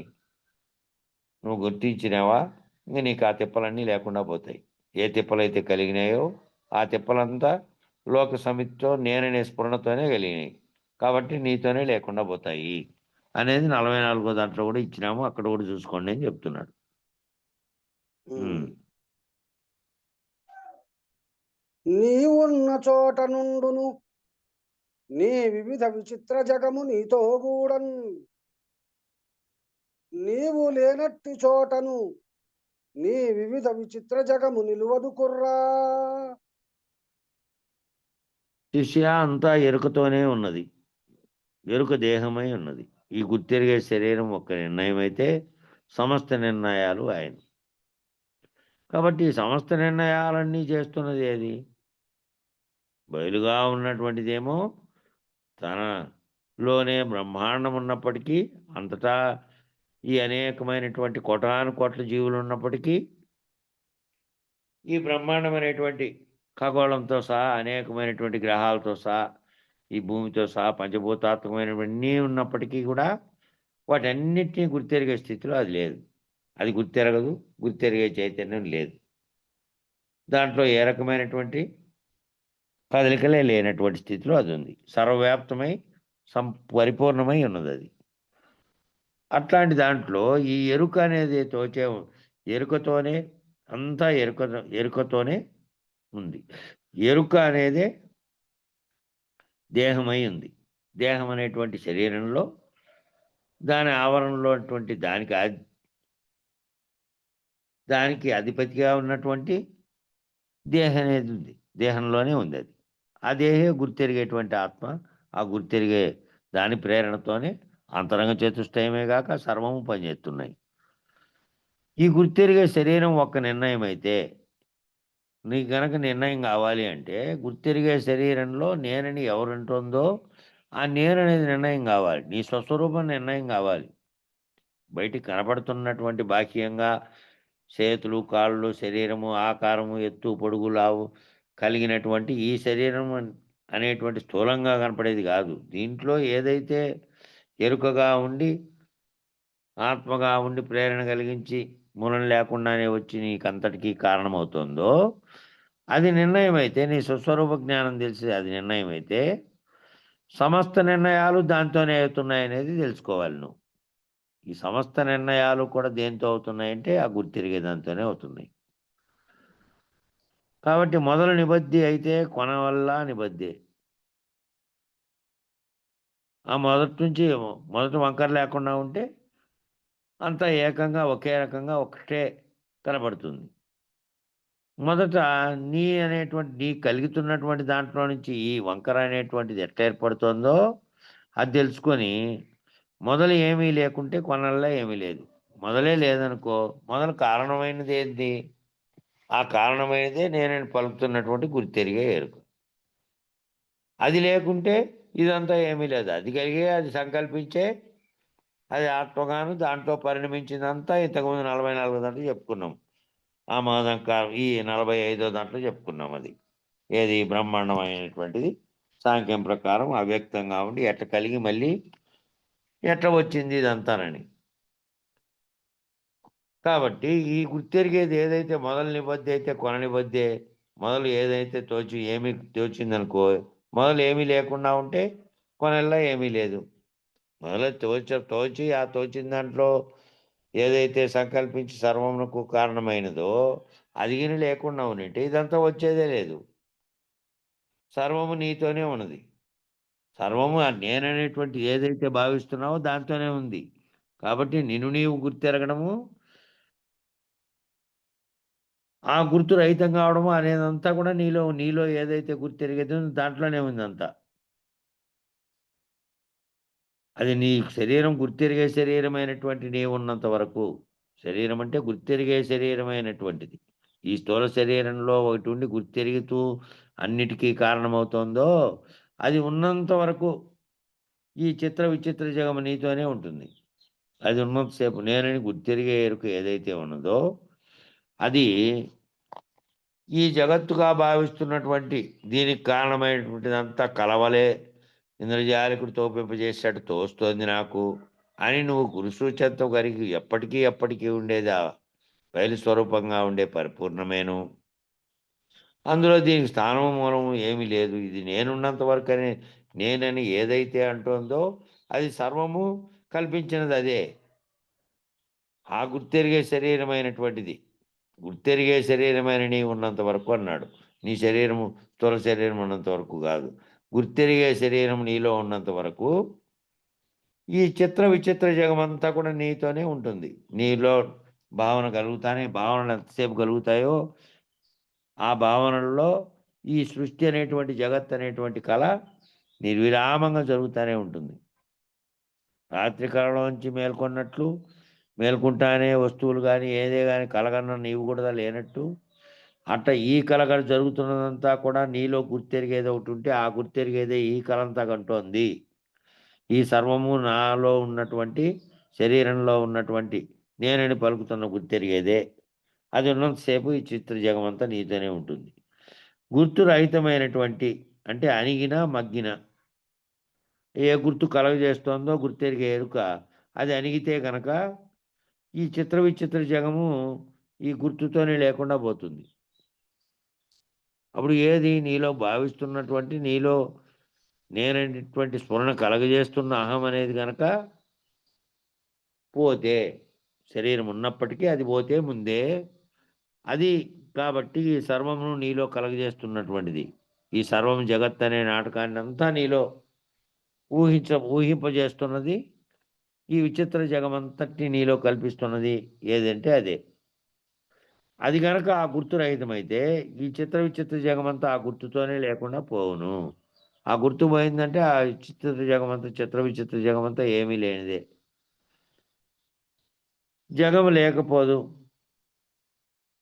S2: నువ్వు గుర్తించినావా, ఇంక నీకు ఆ తిప్పలన్నీ లేకుండా పోతాయి. ఏ తిప్పలైతే కలిగినాయో ఆ తిప్పలంతా లోక సమితితో నేననే స్ఫురణతోనే కలిగినాయి కాబట్టి నీతోనే లేకుండా పోతాయి అనేది 44 దాంట్లో కూడా ఇచ్చినాము, అక్కడ కూడా చూసుకోండి అని చెప్తున్నాడు.
S3: నీవున్న చోట నుండును నీ వివిధ విచిత్ర జగము నీతో కూడన్, నీవు లేనట్టి చోటను నీ వివిధ విచిత్ర జగము నిలువదు కుర్రా.
S2: శిష్య అంతా ఎరుకతోనే ఉన్నది, ఎరుక దేహమై ఉన్నది. ఈ గుర్తెరిగే శరీరం ఒక్క నిర్ణయం అయితే సమస్త నిర్ణయాలు ఆయన. కాబట్టి ఈ సమస్త నిర్ణయాలన్నీ చేస్తున్నది ఏది? బయలుగా ఉన్నటువంటిదేమో తనలోనే బ్రహ్మాండం ఉన్నప్పటికీ, అంతటా ఈ అనేకమైనటువంటి కోటాను కోట్ల జీవులు ఉన్నప్పటికీ, ఈ బ్రహ్మాండం అనేటువంటి ఖగోళంతో సహా అనేకమైనటువంటి గ్రహాలతో సహా ఈ భూమితో సహా పంచభూతాత్మకమైనవన్నీ ఉన్నప్పటికీ కూడా వాటన్నిటినీ గుర్తెరిగే స్థితిలో అది లేదు. అది గుర్తెరగదు, గుర్తెరిగే చైతన్యం లేదు. దాంట్లో ఏ రకమైనటువంటి కదలికలే లేనటువంటి స్థితిలో అది ఉంది. సర్వవ్యాప్తమై పరిపూర్ణమై ఉన్నది అది. అట్లాంటి దాంట్లో ఈ ఎరుక అనేది తోచే ఎరుకతోనే అంతా ఎరుకతోనే ఉంది. ఎరుక అనేదే దేహమై ఉంది. దేహం అనేటువంటి శరీరంలో దాని ఆవరణలో అటువంటి దానికి అధిపతిగా ఉన్నటువంటి దేహం అనేది ఉంది. దేహంలోనే ఉంది అది. ఆ దేహే గుర్తెరిగేటువంటి ఆత్మ. ఆ గుర్తెరిగే దాని ప్రేరణతోనే అంతరంగ చతుష్టయమే గాక సర్వము పనిచేస్తున్నాయి. ఈ గుర్తెరిగే శరీరం ఒక్క నిర్ణయం అయితే, నీకు గనక నిర్ణయం కావాలి అంటే గుర్తెరిగే శరీరంలో నేనని ఎవరుంటుందో ఆ నేననేది నిర్ణయం కావాలి. నీ స్వస్వరూపం నిర్ణయం కావాలి. బయటికి కనపడుతున్నటువంటి బాహ్యంగా చేతులు, కాళ్ళు, శరీరము, ఆకారము, ఎత్తు, పొడుగు, లావు కలిగినటువంటి ఈ శరీరం అనేటువంటి స్థూలంగా కనపడేది కాదు. దీంట్లో ఏదైతే ఎరుకగా ఉండి ఆత్మగా ఉండి ప్రేరణ కలిగించి మూలం లేకుండానే వచ్చి నీకంతటికీ కారణమవుతుందో అది నిర్ణయం అయితే, నీ స్వస్వరూప జ్ఞానం తెలిసి అది నిర్ణయం అయితే సమస్త నిర్ణయాలు దాంతోనే అవుతున్నాయనేది తెలుసుకోవాలి నువ్వు. ఈ సమస్త నిర్ణయాలు కూడా దేంతో అవుతున్నాయంటే ఆ గుర్తిరిగే దాంతోనే అవుతున్నాయి. కాబట్టి మొదలు నిబద్ధి అయితే కొన వల్ల నిబద్ధే. ఆ మొదటి నుంచి మొదట వంకర లేకుండా ఉంటే అంతా ఏకంగా ఒకే రకంగా ఒకటే కనబడుతుంది. మొదట నీ అనేటువంటి నీ కలుగుతున్నటువంటి దాంట్లో నుంచి ఈ వంకర అనేటువంటిది ఎట్లా ఏర్పడుతుందో అది తెలుసుకొని మొదలు ఏమీ లేకుంటే కొనల్లో ఏమీ లేదు. మొదలే లేదనుకో, మొదలు కారణమైనది ఏంది? ఆ కారణమైనదే నేను పలుకుతున్నటువంటి గుర్తెరిగే ఎరుక. అది లేకుంటే ఇదంతా ఏమీ లేదు. అది కలిగే అది సంకల్పించే అది ఆత్మగాను దాంట్లో పరిణమించిందంతా ఇంతకుముందు 44 దాంట్లో చెప్పుకున్నాం. ఆ మాదంకా ఈ 45 దాంట్లో చెప్పుకున్నాం. అది ఏది బ్రహ్మాండమైనటువంటిది సాంఖ్యం ప్రకారం అవ్యక్తంగా ఉండి ఎట్ట కలిగి మళ్ళీ ఎట్ట వచ్చింది ఇదంతానని. కాబట్టి ఈ గుర్తెరిగేది ఏదైతే మొదలు నిబద్ధి అయితే కొన నిబద్ధే. మొదలు ఏదైతే ఏమీ తోచిందనుకో, మొదలు ఏమీ లేకుండా ఉంటే కొనల్లా ఏమీ లేదు. మొదలు తోచి ఆ తోచిన దాంట్లో ఏదైతే సంకల్పించి సర్వమునకు కారణమైనదో అది గిని లేకుండా ఉన్నట్టు ఇదంతా వచ్చేదే లేదు. సర్వము నీతోనే ఉన్నది. సర్వము నేననేటువంటి ఏదైతే భావిస్తున్నావో దాంతోనే ఉంది. కాబట్టి నిన్ను నీవు గుర్తెరగడము, ఆ గుర్తు రహితం కావడము అనేదంతా కూడా నీలో ఏదైతే గుర్తెరిగేదో దాంట్లోనే ఉందంతా. అది నీ శరీరం గుర్తెరిగే శరీరమైనటువంటి నీవున్నంత వరకు. శరీరం అంటే గుర్తెరిగే శరీరమైనటువంటిది. ఈ స్థూల శరీరంలో ఒకటి ఉండి గుర్తెరుగుతూ అన్నిటికీ కారణమవుతోందో, అది ఉన్నంత వరకు ఈ చిత్ర విచిత్ర జగము నీతోనే ఉంటుంది. అది ఉన్నంత సేపు నేనని గుర్తెరిగే ఎరుక ఏదైతే ఉన్నదో, అది ఈ జగత్తుగా భావిస్తున్నటువంటి దీనికి కారణమైనటువంటిదంతా కలవలే ఇంద్రజాలికుడు తోపింపజేసేటట్టు తోస్తోంది నాకు అని నువ్వు గురుసూచనతో కలిగి ఎప్పటికీ ఉండేది ఆ బయలు స్వరూపంగా ఉండే పరిపూర్ణమేను. అందులో దీనికి స్థానము మూలము ఏమీ లేదు. ఇది నేనున్నంత వరకనే నేనని ఏదైతే అంటోందో అది సర్వము కల్పించినది అదే. ఆ గుర్తెరిగే శరీరమైనటువంటిది. గుర్తెరిగే శరీరమైన నీవు ఉన్నంత వరకు అన్నాడు. నీ శరీరము స్థూల శరీరం ఉన్నంత వరకు కాదు. గుర్తెరిగే శరీరం నీలో ఉన్నంత వరకు ఈ చిత్ర విచిత్ర జగమంతా కూడా నీతోనే ఉంటుంది. నీలో భావన కలుగుతానే భావనలు ఎంతసేపు కలుగుతాయో ఆ భావనల్లో ఈ సృష్టి అనేటువంటి జగత్ అనేటువంటి కళ నిర్విరామంగా జరుగుతూనే ఉంటుంది. రాత్రి కళలోంచి మేల్కొన్నట్లు మేల్కుంటానే వస్తువులు కానీ ఏదే కానీ కలగన్న నీవు కూడా లేనట్టు అట్ట ఈ కలగడ జరుగుతున్నదంతా కూడా నీలో గుర్తెరిగేది ఒకటి ఉంటే ఆ గుర్తెరిగేదే ఈ కలంతా కంటోంది. ఈ సర్వము నాలో ఉన్నటువంటి శరీరంలో ఉన్నటువంటి నేనని పలుకుతున్న గుర్తెరిగేదే. అది ఉన్నంతసేపు ఈ చిత్ర జగమంతా నీతోనే ఉంటుంది. గుర్తు రహితమైనటువంటి అంటే అణిగిన మగ్గిన ఏ గుర్తు కలగజేస్తోందో గుర్తెరిగే ఎరుక అది అణిగితే గనక ఈ చిత్ర విచిత్ర జగము ఈ గుర్తుతోనే లేకుండా పోతుంది. అప్పుడు ఏది నీలో భావిస్తున్నటువంటి నీలో నేననేటువంటి స్ఫురణ కలగజేస్తున్న అహం అనేది గనక పోతే శరీరం ఉన్నప్పటికీ అది పోతే ముందే అది కాబట్టి ఈ సర్వమును నీలో కలగజేస్తున్నటువంటిది. ఈ సర్వం జగత్ అనే నాటకాన్ని అంతా నీలో ఊహింపజేస్తున్నది. ఈ విచిత్ర జగమంతటిని నీలో కల్పిస్తున్నది ఏదంటే అదే. అది గనక ఆ గుర్తు రహితమైతే ఈ చిత్ర విచిత్ర జగమంతా ఆ గుర్తుతోనే లేకుండా పోవును. ఆ గుర్తు పోయిందంటే ఆ చిత్ర విచిత్ర జగమంతా ఏమీ లేనిదే. జగము లేకపోదు.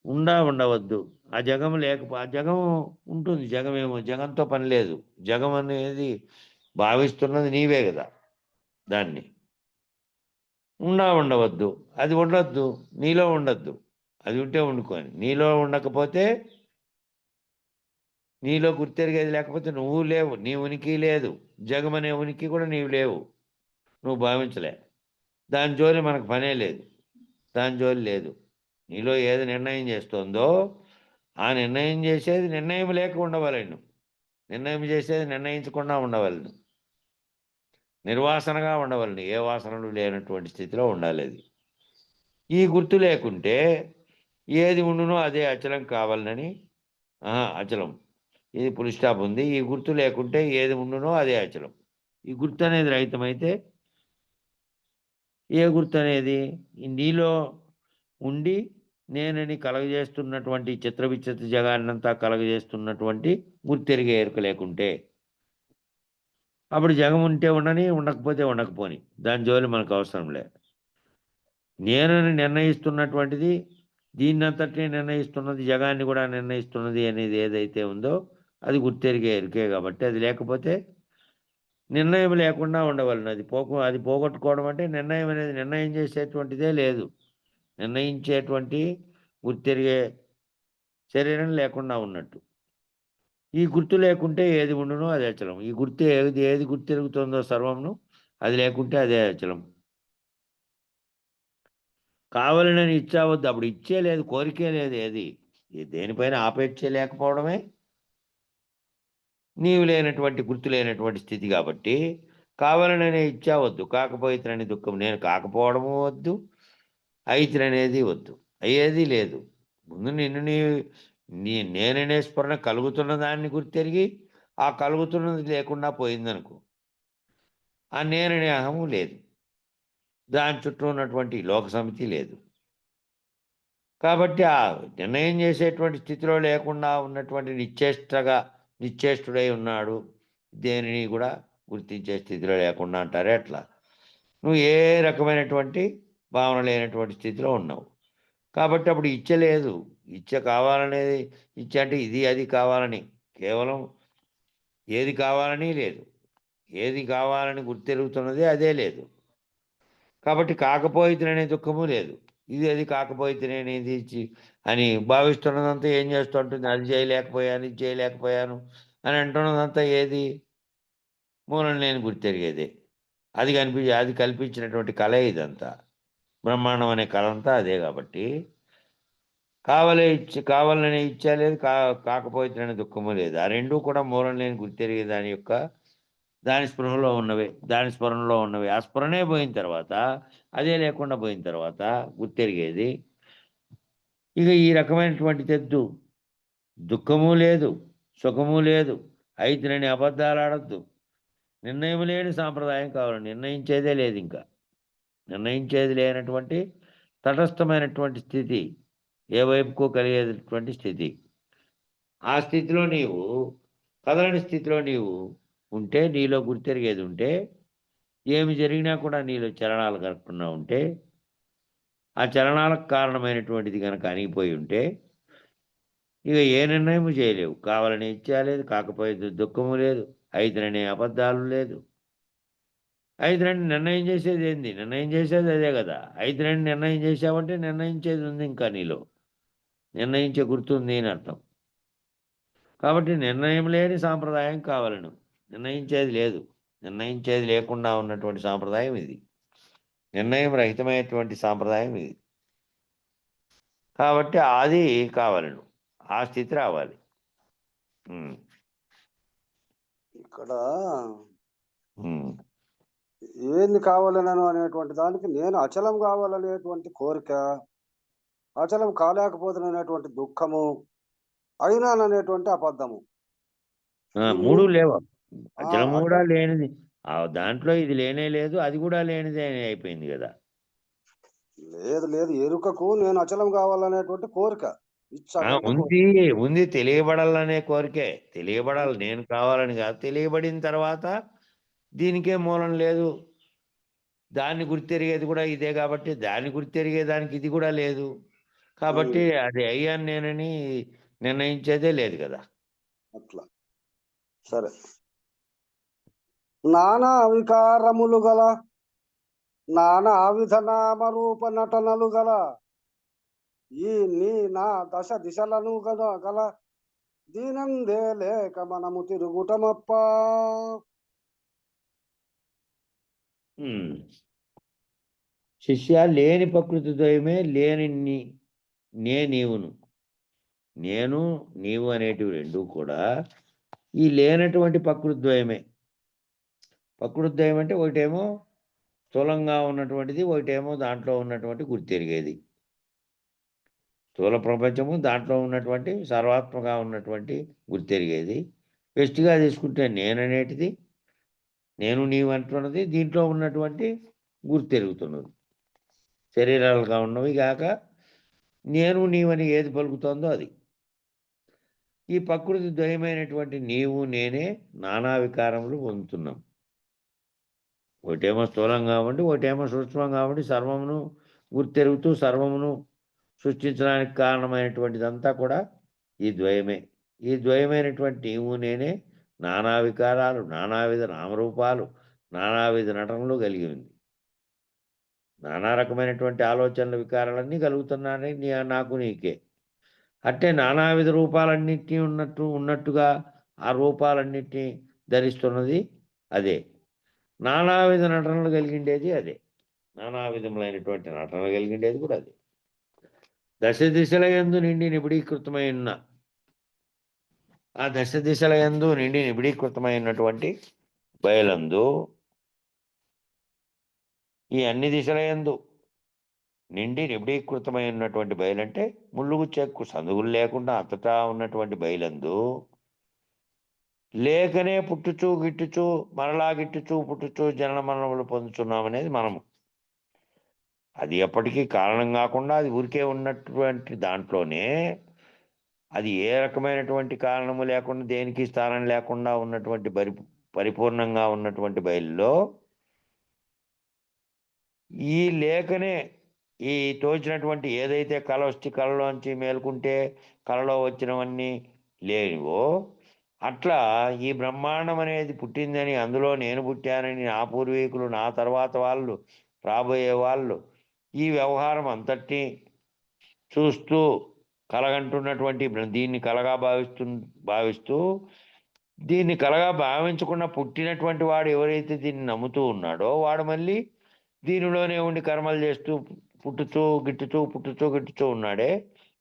S2: ఉండవద్దు. ఆ జగము ఉంటుంది. జగంతో పని లేదు. జగం అనేది భావిస్తున్నది నీవే గదా! దాన్ని. ఉండవద్దు. అది ఉండొద్దు. నీలో ఉండొద్దు. అది ఉంటే వండుకొని. నీలో ఉండకపోతే నీలో గుర్తెరిగేది లేకపోతే నువ్వు లేవు. నీ ఉనికి లేదు. జగమనే ఉనికి కూడా నీవు లేవు. నువ్వు భావించలే. దాని జోలి మనకు పనే లేదు. దాని జోలి లేదు. నీలో ఏది నిర్ణయం చేస్తోందో, ఆ నిర్ణయం చేసేది నిర్ణయం లేక ఉండవలెను. నిర్ణయం చేసేది నిర్ణయించకుండా ఉండవలెను. నిర్వాసనగా ఉండవలెను. ఏ వాసనలు లేనటువంటి స్థితిలో ఉండాలది. ఈ గుర్తు లేకుంటే ఏది ఉండునో అదే అచలం కావాలని అచలం. ఇది ఫుల్ స్టాప్ ఉంది. ఈ గుర్తు లేకుంటే ఏది ఉండునో అదే అచలం. ఈ గుర్తు అనేది రహితమైతే ఏ గుర్తు అనేది నీలో ఉండి నేనని కలగజేస్తున్నటువంటి చిత్ర విచిత్ర జగాన్నంతా కలగజేస్తున్నటువంటి గుర్తెరిగే ఎరుక లేకుంటే అప్పుడు జగం ఉంటే ఉండని, ఉండకపోతే ఉండకపోని. దాని జోలి మనకు అవసరం లే. నేనని నిర్ణయిస్తున్నటువంటిది దీన్నంతటిని నిర్ణయిస్తున్నది, జగాన్ని కూడా నిర్ణయిస్తున్నది అనేది ఏదైతే ఉందో అది గుర్తెరిగే ఎరుకే కాబట్టి అది లేకపోతే నిర్ణయం లేకుండా ఉండవలెను. అది పోగొట్టుకోవడం అంటే నిర్ణయం అనేది నిర్ణయం చేసేటువంటిదే లేదు. నిర్ణయించేటువంటి గుర్తెరిగే శరీరం లేకుండా ఉన్నట్టు. ఈ గుర్తు లేకుంటే ఏది ఉండునో అది అచలం. ఈ గుర్తు ఏది గుర్తెరుగుతుందో సర్వమును అది లేకుంటే అదే అచలం. కావాలనని ఇచ్చావద్దు. అప్పుడు ఇచ్చే లేదు, కోరికే లేదు ఏది. దేనిపైన ఆపేక్ష లేకపోవడమే నీవు లేనటువంటి గుర్తు లేనటువంటి స్థితి కాబట్టి కావాలననే ఇచ్చావద్దు. కాకపోయితేనని దుఃఖం. నేను కాకపోవడము వద్దు, అయితులు అనేది వద్దు, అయ్యేది లేదు. ముందు నిన్ను నేననే స్ఫురణ కలుగుతున్న దాన్ని గుర్తెరిగి ఆ కలుగుతున్నది లేకుండా పోయిందనుకో, ఆ నేననే అహము లేదు, దాని చుట్టూ ఉన్నటువంటి లోక సమితి లేదు. కాబట్టి ఆ నిర్ణయం చేసేటువంటి స్థితిలో లేకుండా ఉన్నటువంటి నిశ్చేష్టుడై ఉన్నాడు, దేనిని కూడా గుర్తించే స్థితిలో లేకుండా అంటారే అట్లా. నువ్వు ఏ రకమైనటువంటి భావన లేనటువంటి స్థితిలో ఉన్నావు. కాబట్టి అప్పుడు ఇచ్చ లేదు. ఇచ్చ కావాలనేది, ఇచ్చ అంటే ఇది అది కావాలని, కేవలం ఏది కావాలని లేదు, ఏది కావాలని గుర్తెరుగుతున్నది అదే లేదు. కాబట్టి కాకపోయితేనే దుఃఖము లేదు, ఇది అది కాకపోయితేనేది అని భావిస్తున్నదంతా ఏం చేస్తుంటుంది, అది చేయలేకపోయాను, ఇది చేయలేకపోయాను అని అంటున్నదంతా ఏది, మూలం లేని గుర్తెరిగేదే. అది కల్పించినటువంటి కళ ఇదంతా, బ్రహ్మాండం అనే కళ అంతా అదే. కాబట్టి కావాలనే ఇచ్చా లేదు, కాకపోయితేనే దుఃఖము లేదు. ఆ రెండూ కూడా మూలం లేని గుర్తెరిగే దాని స్పృహలో ఉన్నవి. ఆ స్పృహనే పోయిన తర్వాత, అదే లేకుండా పోయిన తర్వాత గుర్తెరిగేది ఇక ఈ రకమైనటువంటి తెద్దు. దుఃఖము లేదు, సుఖము లేదు, అయితేనని అబద్ధాలు ఆడద్దు. నిర్ణయం లేని సాంప్రదాయం కావాలి. నిర్ణయించేదే లేదు, ఇంకా నిర్ణయించేది లేనటువంటి తటస్థమైనటువంటి స్థితి, ఏ వైపుకు కలిగేటటువంటి స్థితి. ఆ స్థితిలో నీవు, కదలని స్థితిలో నీవు ఉంటే, నీలో గుర్తెరిగేది ఉంటే, ఏమి జరిగినా కూడా నీలో చలనాలు కలగకుండా ఉంటే, ఆ చలనాలకు కారణమైనటువంటిది కనుక అణిగిపోయి ఉంటే, ఇక ఏ నిర్ణయము చేయలేవు. కావాలని ఇచ్చా లేదు, కాకపోతే దుఃఖము లేదు, అయితేనే అబద్ధాలు లేదు. అయితేనండి నిర్ణయం చేసేది ఏంది? నిర్ణయం చేసేది అదే కదా. అయితేనండి నిర్ణయం చేసావంటే నిర్ణయించేది ఉంది, ఇంకా నీలో నిర్ణయించే గుర్తుంది అని అర్థం. కాబట్టి నిర్ణయం లేని సాంప్రదాయం కావాలను, నిర్ణయించేది లేదు. నిర్ణయించేది లేకుండా ఉన్నటువంటి సాంప్రదాయం ఇది, నిర్ణయం రహితమైనటువంటి సాంప్రదాయం ఇది. కాబట్టి అది కావాలను, ఆ స్థితి రావాలి.
S3: ఇక్కడ ఏంది కావాలనను అనేటువంటి దానికి, నేను అచలం కావాలనేటువంటి కోరిక, అచలం కాలేకపోతున్నటువంటి దుఃఖము, అయినాననేటువంటి అబద్ధము,
S2: మూడు లేవా? అచలం కూడా లేనిది, దాంట్లో ఇది లేనే లేదు, అది కూడా లేనిదే అయిపోయింది కదా.
S3: లేదు లేదు, ఎరుకకు నేను అచలం కావాలనేటువంటి కోరిక,
S2: ఉంది తెలియబడాలనే కోరికే. తెలియబడాలి, నేను కావాలని కాదు. తెలియబడిన తర్వాత దీనికే మూలం లేదు, దాన్ని గుర్తెరిగేది కూడా ఇదే కాబట్టి దాన్ని గుర్తెరిగేదానికి ఇది కూడా లేదు. కాబట్టి అది అయ్యాను నేనని నిర్ణయించేదే లేదు కదా.
S3: అట్లా సరే. నానా వికారములు గల, నానా విధ నామరూప నటనలు గల ఈ నీ నా దశ దిశలను గల దీనందే లేక మనము తిరుగుటమప్ప.
S2: శిష్య, లేని ప్రకృతి ద్వయమే లేని నీవును. నేను నీవు అనేటివి రెండు కూడా ఈ లేనటువంటి ప్రకృతి ద్వయమే. ప్రకృతి ద్వయం అంటే ఒకటేమో స్థూలంగా ఉన్నటువంటిది, ఒకటేమో దాంట్లో ఉన్నటువంటి గుర్తెరిగేది. స్థూల ప్రపంచము, దాంట్లో ఉన్నటువంటి సర్వాత్మగా ఉన్నటువంటి గుర్తెరిగేది. వెస్ట్గా తీసుకుంటే నేననేటిది, నేను నీవు అంటున్నది, దీంట్లో ఉన్నటువంటి గుర్తెరుగుతున్నది. శరీరాలుగా ఉన్నవి కాక నేను నీవని ఏది పలుకుతోందో అది. ఈ ప్రకృతి ద్వయమైనటువంటి నీవు నేనే నానా వికారములు పొందుతున్నాం. ఒకటేమో స్థూలంగా ఉండి, ఒకటేమో సూక్ష్మంగా ఉండి, సర్వమును గుర్తెరుగుతూ సర్వమును సృష్టించడానికి కారణమైనటువంటిదంతా కూడా ఈ ద్వయమే. ఈ ద్వయమైనటువంటి నీవు నేనే నానా వికారాలు, నానావిధ నామరూపాలు, నానావిధ నటనలు కలిగి ఉంది. నానా రకమైనటువంటి ఆలోచనల వికారాలన్నీ కలుగుతున్నాయని నాకు నీకే. అంటే నానావిధ రూపాలన్నింటినీ ఉన్నట్టుగా ఆ రూపాలన్నింటినీ ధరిస్తున్నది అదే. నానావిధ నటనలు కలిగిండేది అదే. నానా విధములైనటువంటి నటనలు కలిగిండేది కూడా అదే. దశ దిశల యందు నిండి నిబిడీకృతమై ఉన్న, ఆ దశ దిశల యందు నిండి నిబిడీకృతమై ఉన్నటువంటి బయలందు, ఈ అన్ని దిశల యందు నిండి నిబిడీకృతమై ఉన్నటువంటి బయలంటే ముళ్ళుగు చెక్కు సందుగులు లేకుండా అంతటా ఉన్నటువంటి బయలందు లేకనే పుట్టుచు గిట్టుచు మరలా గిట్టుచు పుట్టుచు జనన మరణములు పొందుతున్నామనేది మనము. అది ఎప్పటికీ కారణం కాకుండా అది ఊరికే ఉన్నటువంటి దాంట్లోనే అది ఏ రకమైనటువంటి కారణము లేకుండా దేనికి స్థానం లేకుండా ఉన్నటువంటి పరిపూర్ణంగా ఉన్నటువంటి బయలులో ఈ లేకనే ఈ తోచినటువంటి ఏదైతే కళ వచ్చి కళలోంచి మేలుకుంటే కళలో వచ్చినవన్నీ లేనివో అట్లా ఈ బ్రహ్మాండం అనేది పుట్టిందని అందులో నేను పుట్టానని నా పూర్వీకులు నా తర్వాత వాళ్ళు రాబోయే వాళ్ళు ఈ వ్యవహారం అంతటినీ చూస్తూ కలగంటున్నటువంటి దీన్ని కలగా భావిస్తూ దీన్ని కలగా భావించకుండా పుట్టినటువంటి వాడు ఎవరైతే దీన్ని నమ్ముతూ ఉన్నాడో వాడు మళ్ళీ దీనిలోనే ఉండి కర్మలు చేస్తూ పుట్టుతూ గిట్టుతూ ఉన్నాడే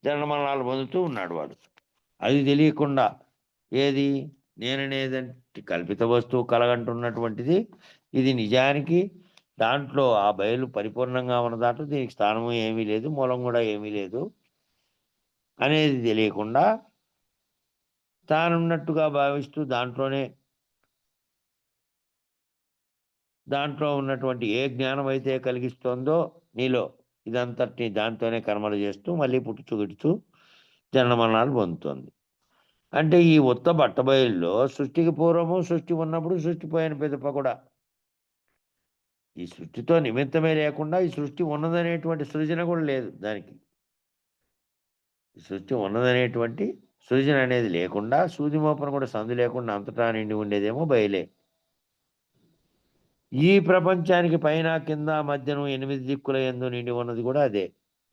S2: జనన మరణాలు పొందుతూ ఉన్నాడు వాడు. అది తెలియకుండా ఏది నేననేదంటే కల్పిత వస్తువు కలగంటున్నటువంటిది ఇది నిజానికి దాంట్లో ఆ బయలు పరిపూర్ణంగా ఉన్న దాంట్లో దీనికి స్థానము ఏమీ లేదు, మూలం కూడా ఏమీ లేదు అనేది తెలియకుండా తానున్నట్టుగా భావిస్తూ దాంట్లో ఉన్నటువంటి ఏ జ్ఞానం అయితే కలిగిస్తోందో నీలో ఇదంతటిని దాంతోనే కర్మలు చేస్తూ మళ్ళీ పుట్టుచు జనన మరణాలు పొందుతోంది. అంటే ఈ ఉత్త బట్టబయల్లో సృష్టికి పూర్వము సృష్టి ఉన్నప్పుడు సృష్టి పోయిన పిదప కూడా ఈ సృష్టితో నిమిత్తమే లేకుండా ఈ సృష్టి ఉన్నదనేటువంటి సృజన కూడా లేదు దానికి. ఈ సృష్టి ఉన్నదనేటువంటి సృజన అనేది లేకుండా సూదిమోపన కూడా సందు లేకుండా అంతటా నిండి ఉండేదేమో బయలే. ఈ ప్రపంచానికి పైన కింద మధ్యను 8 దిక్కుల యందు నిండి ఉన్నది కూడా అదే.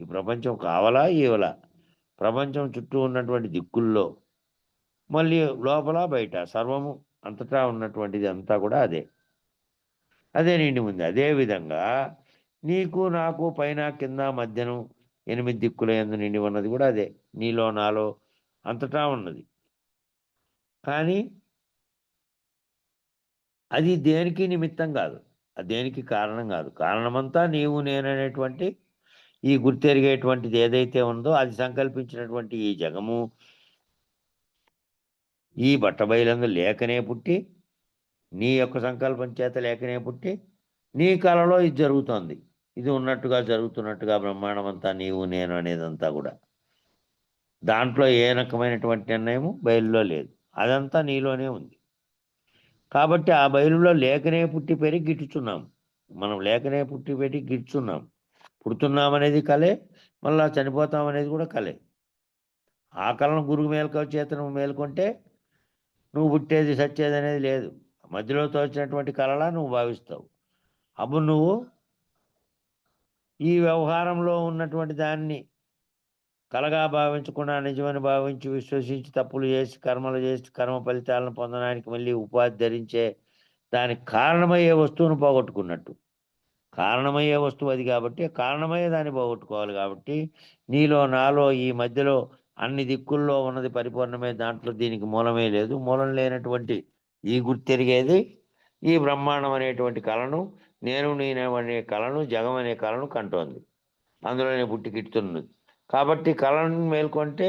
S2: ఈ ప్రపంచం కావలా ఈవల ప్రపంచం చుట్టూ ఉన్నటువంటి దిక్కుల్లో మళ్ళీ లోపల బయట సర్వము అంతటా ఉన్నటువంటిది అంతా కూడా అదే నిండి ఉంది. అదే విధంగా నీకు నాకు పైన కింద మధ్యను 8 దిక్కుల యందు నిండి ఉన్నది కూడా అదే. నీలో నాలో అంతటా ఉన్నది. కానీ అది దేనికి నిమిత్తం కాదు, అది దేనికి కారణం కాదు. కారణమంతా నీవు నేననేటువంటి ఈ గుర్తెరిగేటువంటిది ఏదైతే ఉందో అది సంకల్పించినటువంటి ఈ జగము ఈ బట్టబయలందు లేకనే పుట్టి నీ యొక్క సంకల్పం చేత లేకనే పుట్టి నీ కళలో ఇది జరుగుతోంది. ఇది ఉన్నట్టుగా జరుగుతున్నట్టుగా బ్రహ్మాండం అంతా నీవు నేను అనేదంతా కూడా దాంట్లో ఏ రకమైనటువంటి నిర్ణయము బయలులో లేదు. అదంతా నీలోనే ఉంది. కాబట్టి ఆ బయలులో లేకనే పుట్టి పెరిగి గిట్టుచున్నాం. మనం లేకనే పుట్టి పెరిగి గిట్టుచున్నాం. పుడుతున్నామనేది కలే, మళ్ళా చనిపోతామనేది కూడా కలే. ఆ కళను గురువు చేత నువ్వు మేల్కొంటే నువ్వు పుట్టేది సచ్చేది అనేది లేదు. మధ్యలో తోచినటువంటి కళలా నువ్వు భావిస్తావు. అప్పుడు నువ్వు ఈ వ్యవహారంలో ఉన్నటువంటి దాన్ని కలగా భావించకుండా నిజమని భావించి విశ్వసించి తప్పులు చేసి కర్మలు చేసి కర్మ ఫలితాలను పొందడానికి మళ్ళీ ఉపాధి ధరించే దానికి కారణమయ్యే వస్తువును పోగొట్టుకున్నట్టు. కారణమయ్యే వస్తువు అది కాబట్టి కారణమయ్యే దాన్ని పోగొట్టుకోవాలి. కాబట్టి నీలో నాలో ఈ మధ్యలో అన్ని దిక్కుల్లో ఉన్నది పరిపూర్ణమే. దాంట్లో దీనికి మూలమే లేదు. మూలం లేనటువంటి ఈ గుర్తెరిగేది ఈ బ్రహ్మాండం అనేటువంటి కళను నేను అనే కళను జగం అనే కళను కంటోంది. అందులోనే పుట్టికిట్టుతున్నది. కాబట్టి కళను మేల్కొంటే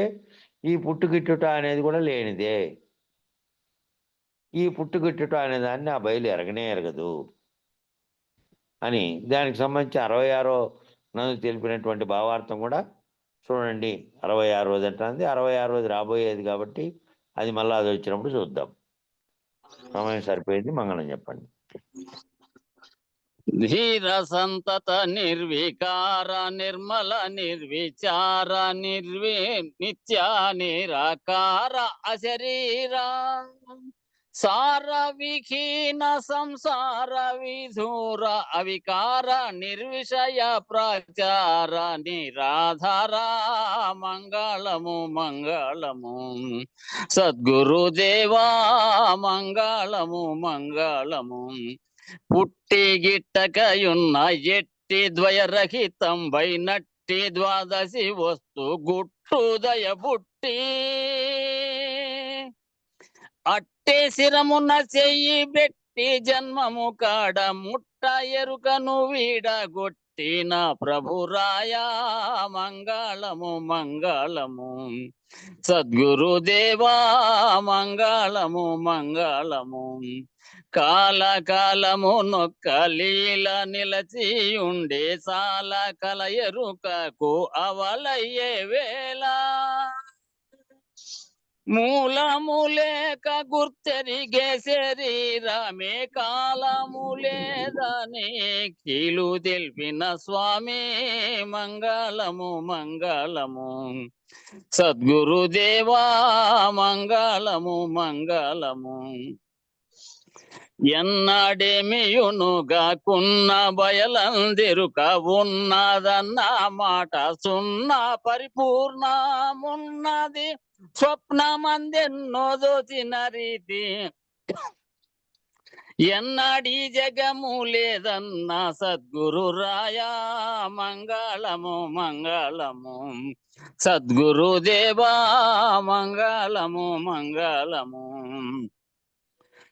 S2: ఈ పుట్టుగిట్టుట అనేది కూడా లేనిదే. ఈ పుట్టుగిట్టుట అనే దాన్ని ఆ బయలు ఎరగదు అని దానికి సంబంధించి 66వ నందు తెలిపినటువంటి భావార్థం కూడా చూడండి. 66వ అంటుంది. 66వ రాబోయేది కాబట్టి అది మళ్ళీ అది వచ్చినప్పుడు చూద్దాం. సమయం సరిపోయింది. మంగళం చెప్పండి.
S1: ధీర సంతత నిర్వికార నిర్మల నిర్విచార నిత్య నిరాకార అశరీరా సార విహీన సంసార విధూర అవికార నిర్విషయ ప్రాచార నిరాధార మంగళము మంగళము సద్గురుదేవా మంగళము మంగళము పుట్టి గిట్టకయున్న ఎట్టి ద్వయరహితం వైనట్టి ద్వాదశి వస్తు గుట్టుదయ బుట్టి అట్టే శిరమున చెయ్యి పెట్టి జన్మము కాడ ముట్ట ఎరుకను వీడగొట్టి పట్టిన ప్రభురాయా మంగళము మంగళము సద్గురుదేవా మంగళము మంగళము కాలకాలము నొక్క లీల నిలచి ఉండే సాల కల ఎరుకకు అవలయ్యే వేళ మూలము లేక గుర్తెరిగే శరీరమే కాలము లేదని కీలు తెలిపిన స్వామి మంగళము మంగళము సద్గురుదేవా మంగళము మంగళము ఎన్నడేమియునుగాకున్న బయలందిరుక ఉన్నదన్న మాట సున్నా పరిపూర్ణమున్నది స్వప్నమందెన్నో దోచిన రీతి ఎన్నడీ జగము లేదన్న సద్గురు రాయా మంగళము మంగళము సద్గురుదేవా మంగళము మంగళము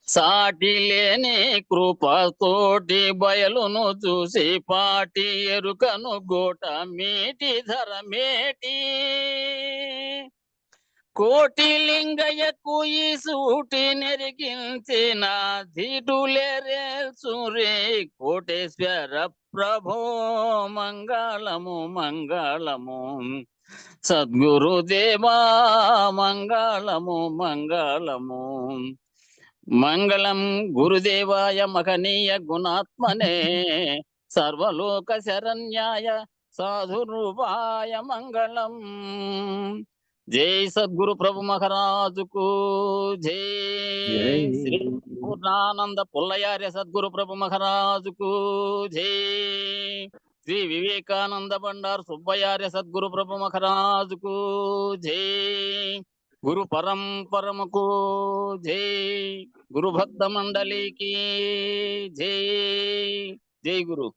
S1: సాటి లేని కృపతోటి బయలును చూసి పాటి ఎరుకను గోట మేటి ధర మేటి కోటి లింగయ్యకు ఈ సూటి నెరిగించిన ధీటులేరే సూరే కోటేశ్వర ప్రభో మంగళము మంగళము సద్గురుదేవా మంగళము మంగళము మంగళం గురుదేవాయ మహనీయ గుణాత్మనే సర్వలోక శరణ్యాయ సాధురూపాయ మంగళం జై సద్గురు ప్రభు మహారాజుకు జై శ్రీ పూర్ణానంద పుల్లయార్య సద్గురు ప్రభు మహారాజుకు జై శ్రీ వివేకానంద బండారు సుబ్బయార్య సద్గురు ప్రభు మహారాజుకు జై గురు పరంపరముకు జై గురు భక్త మండలికి జై జై గురు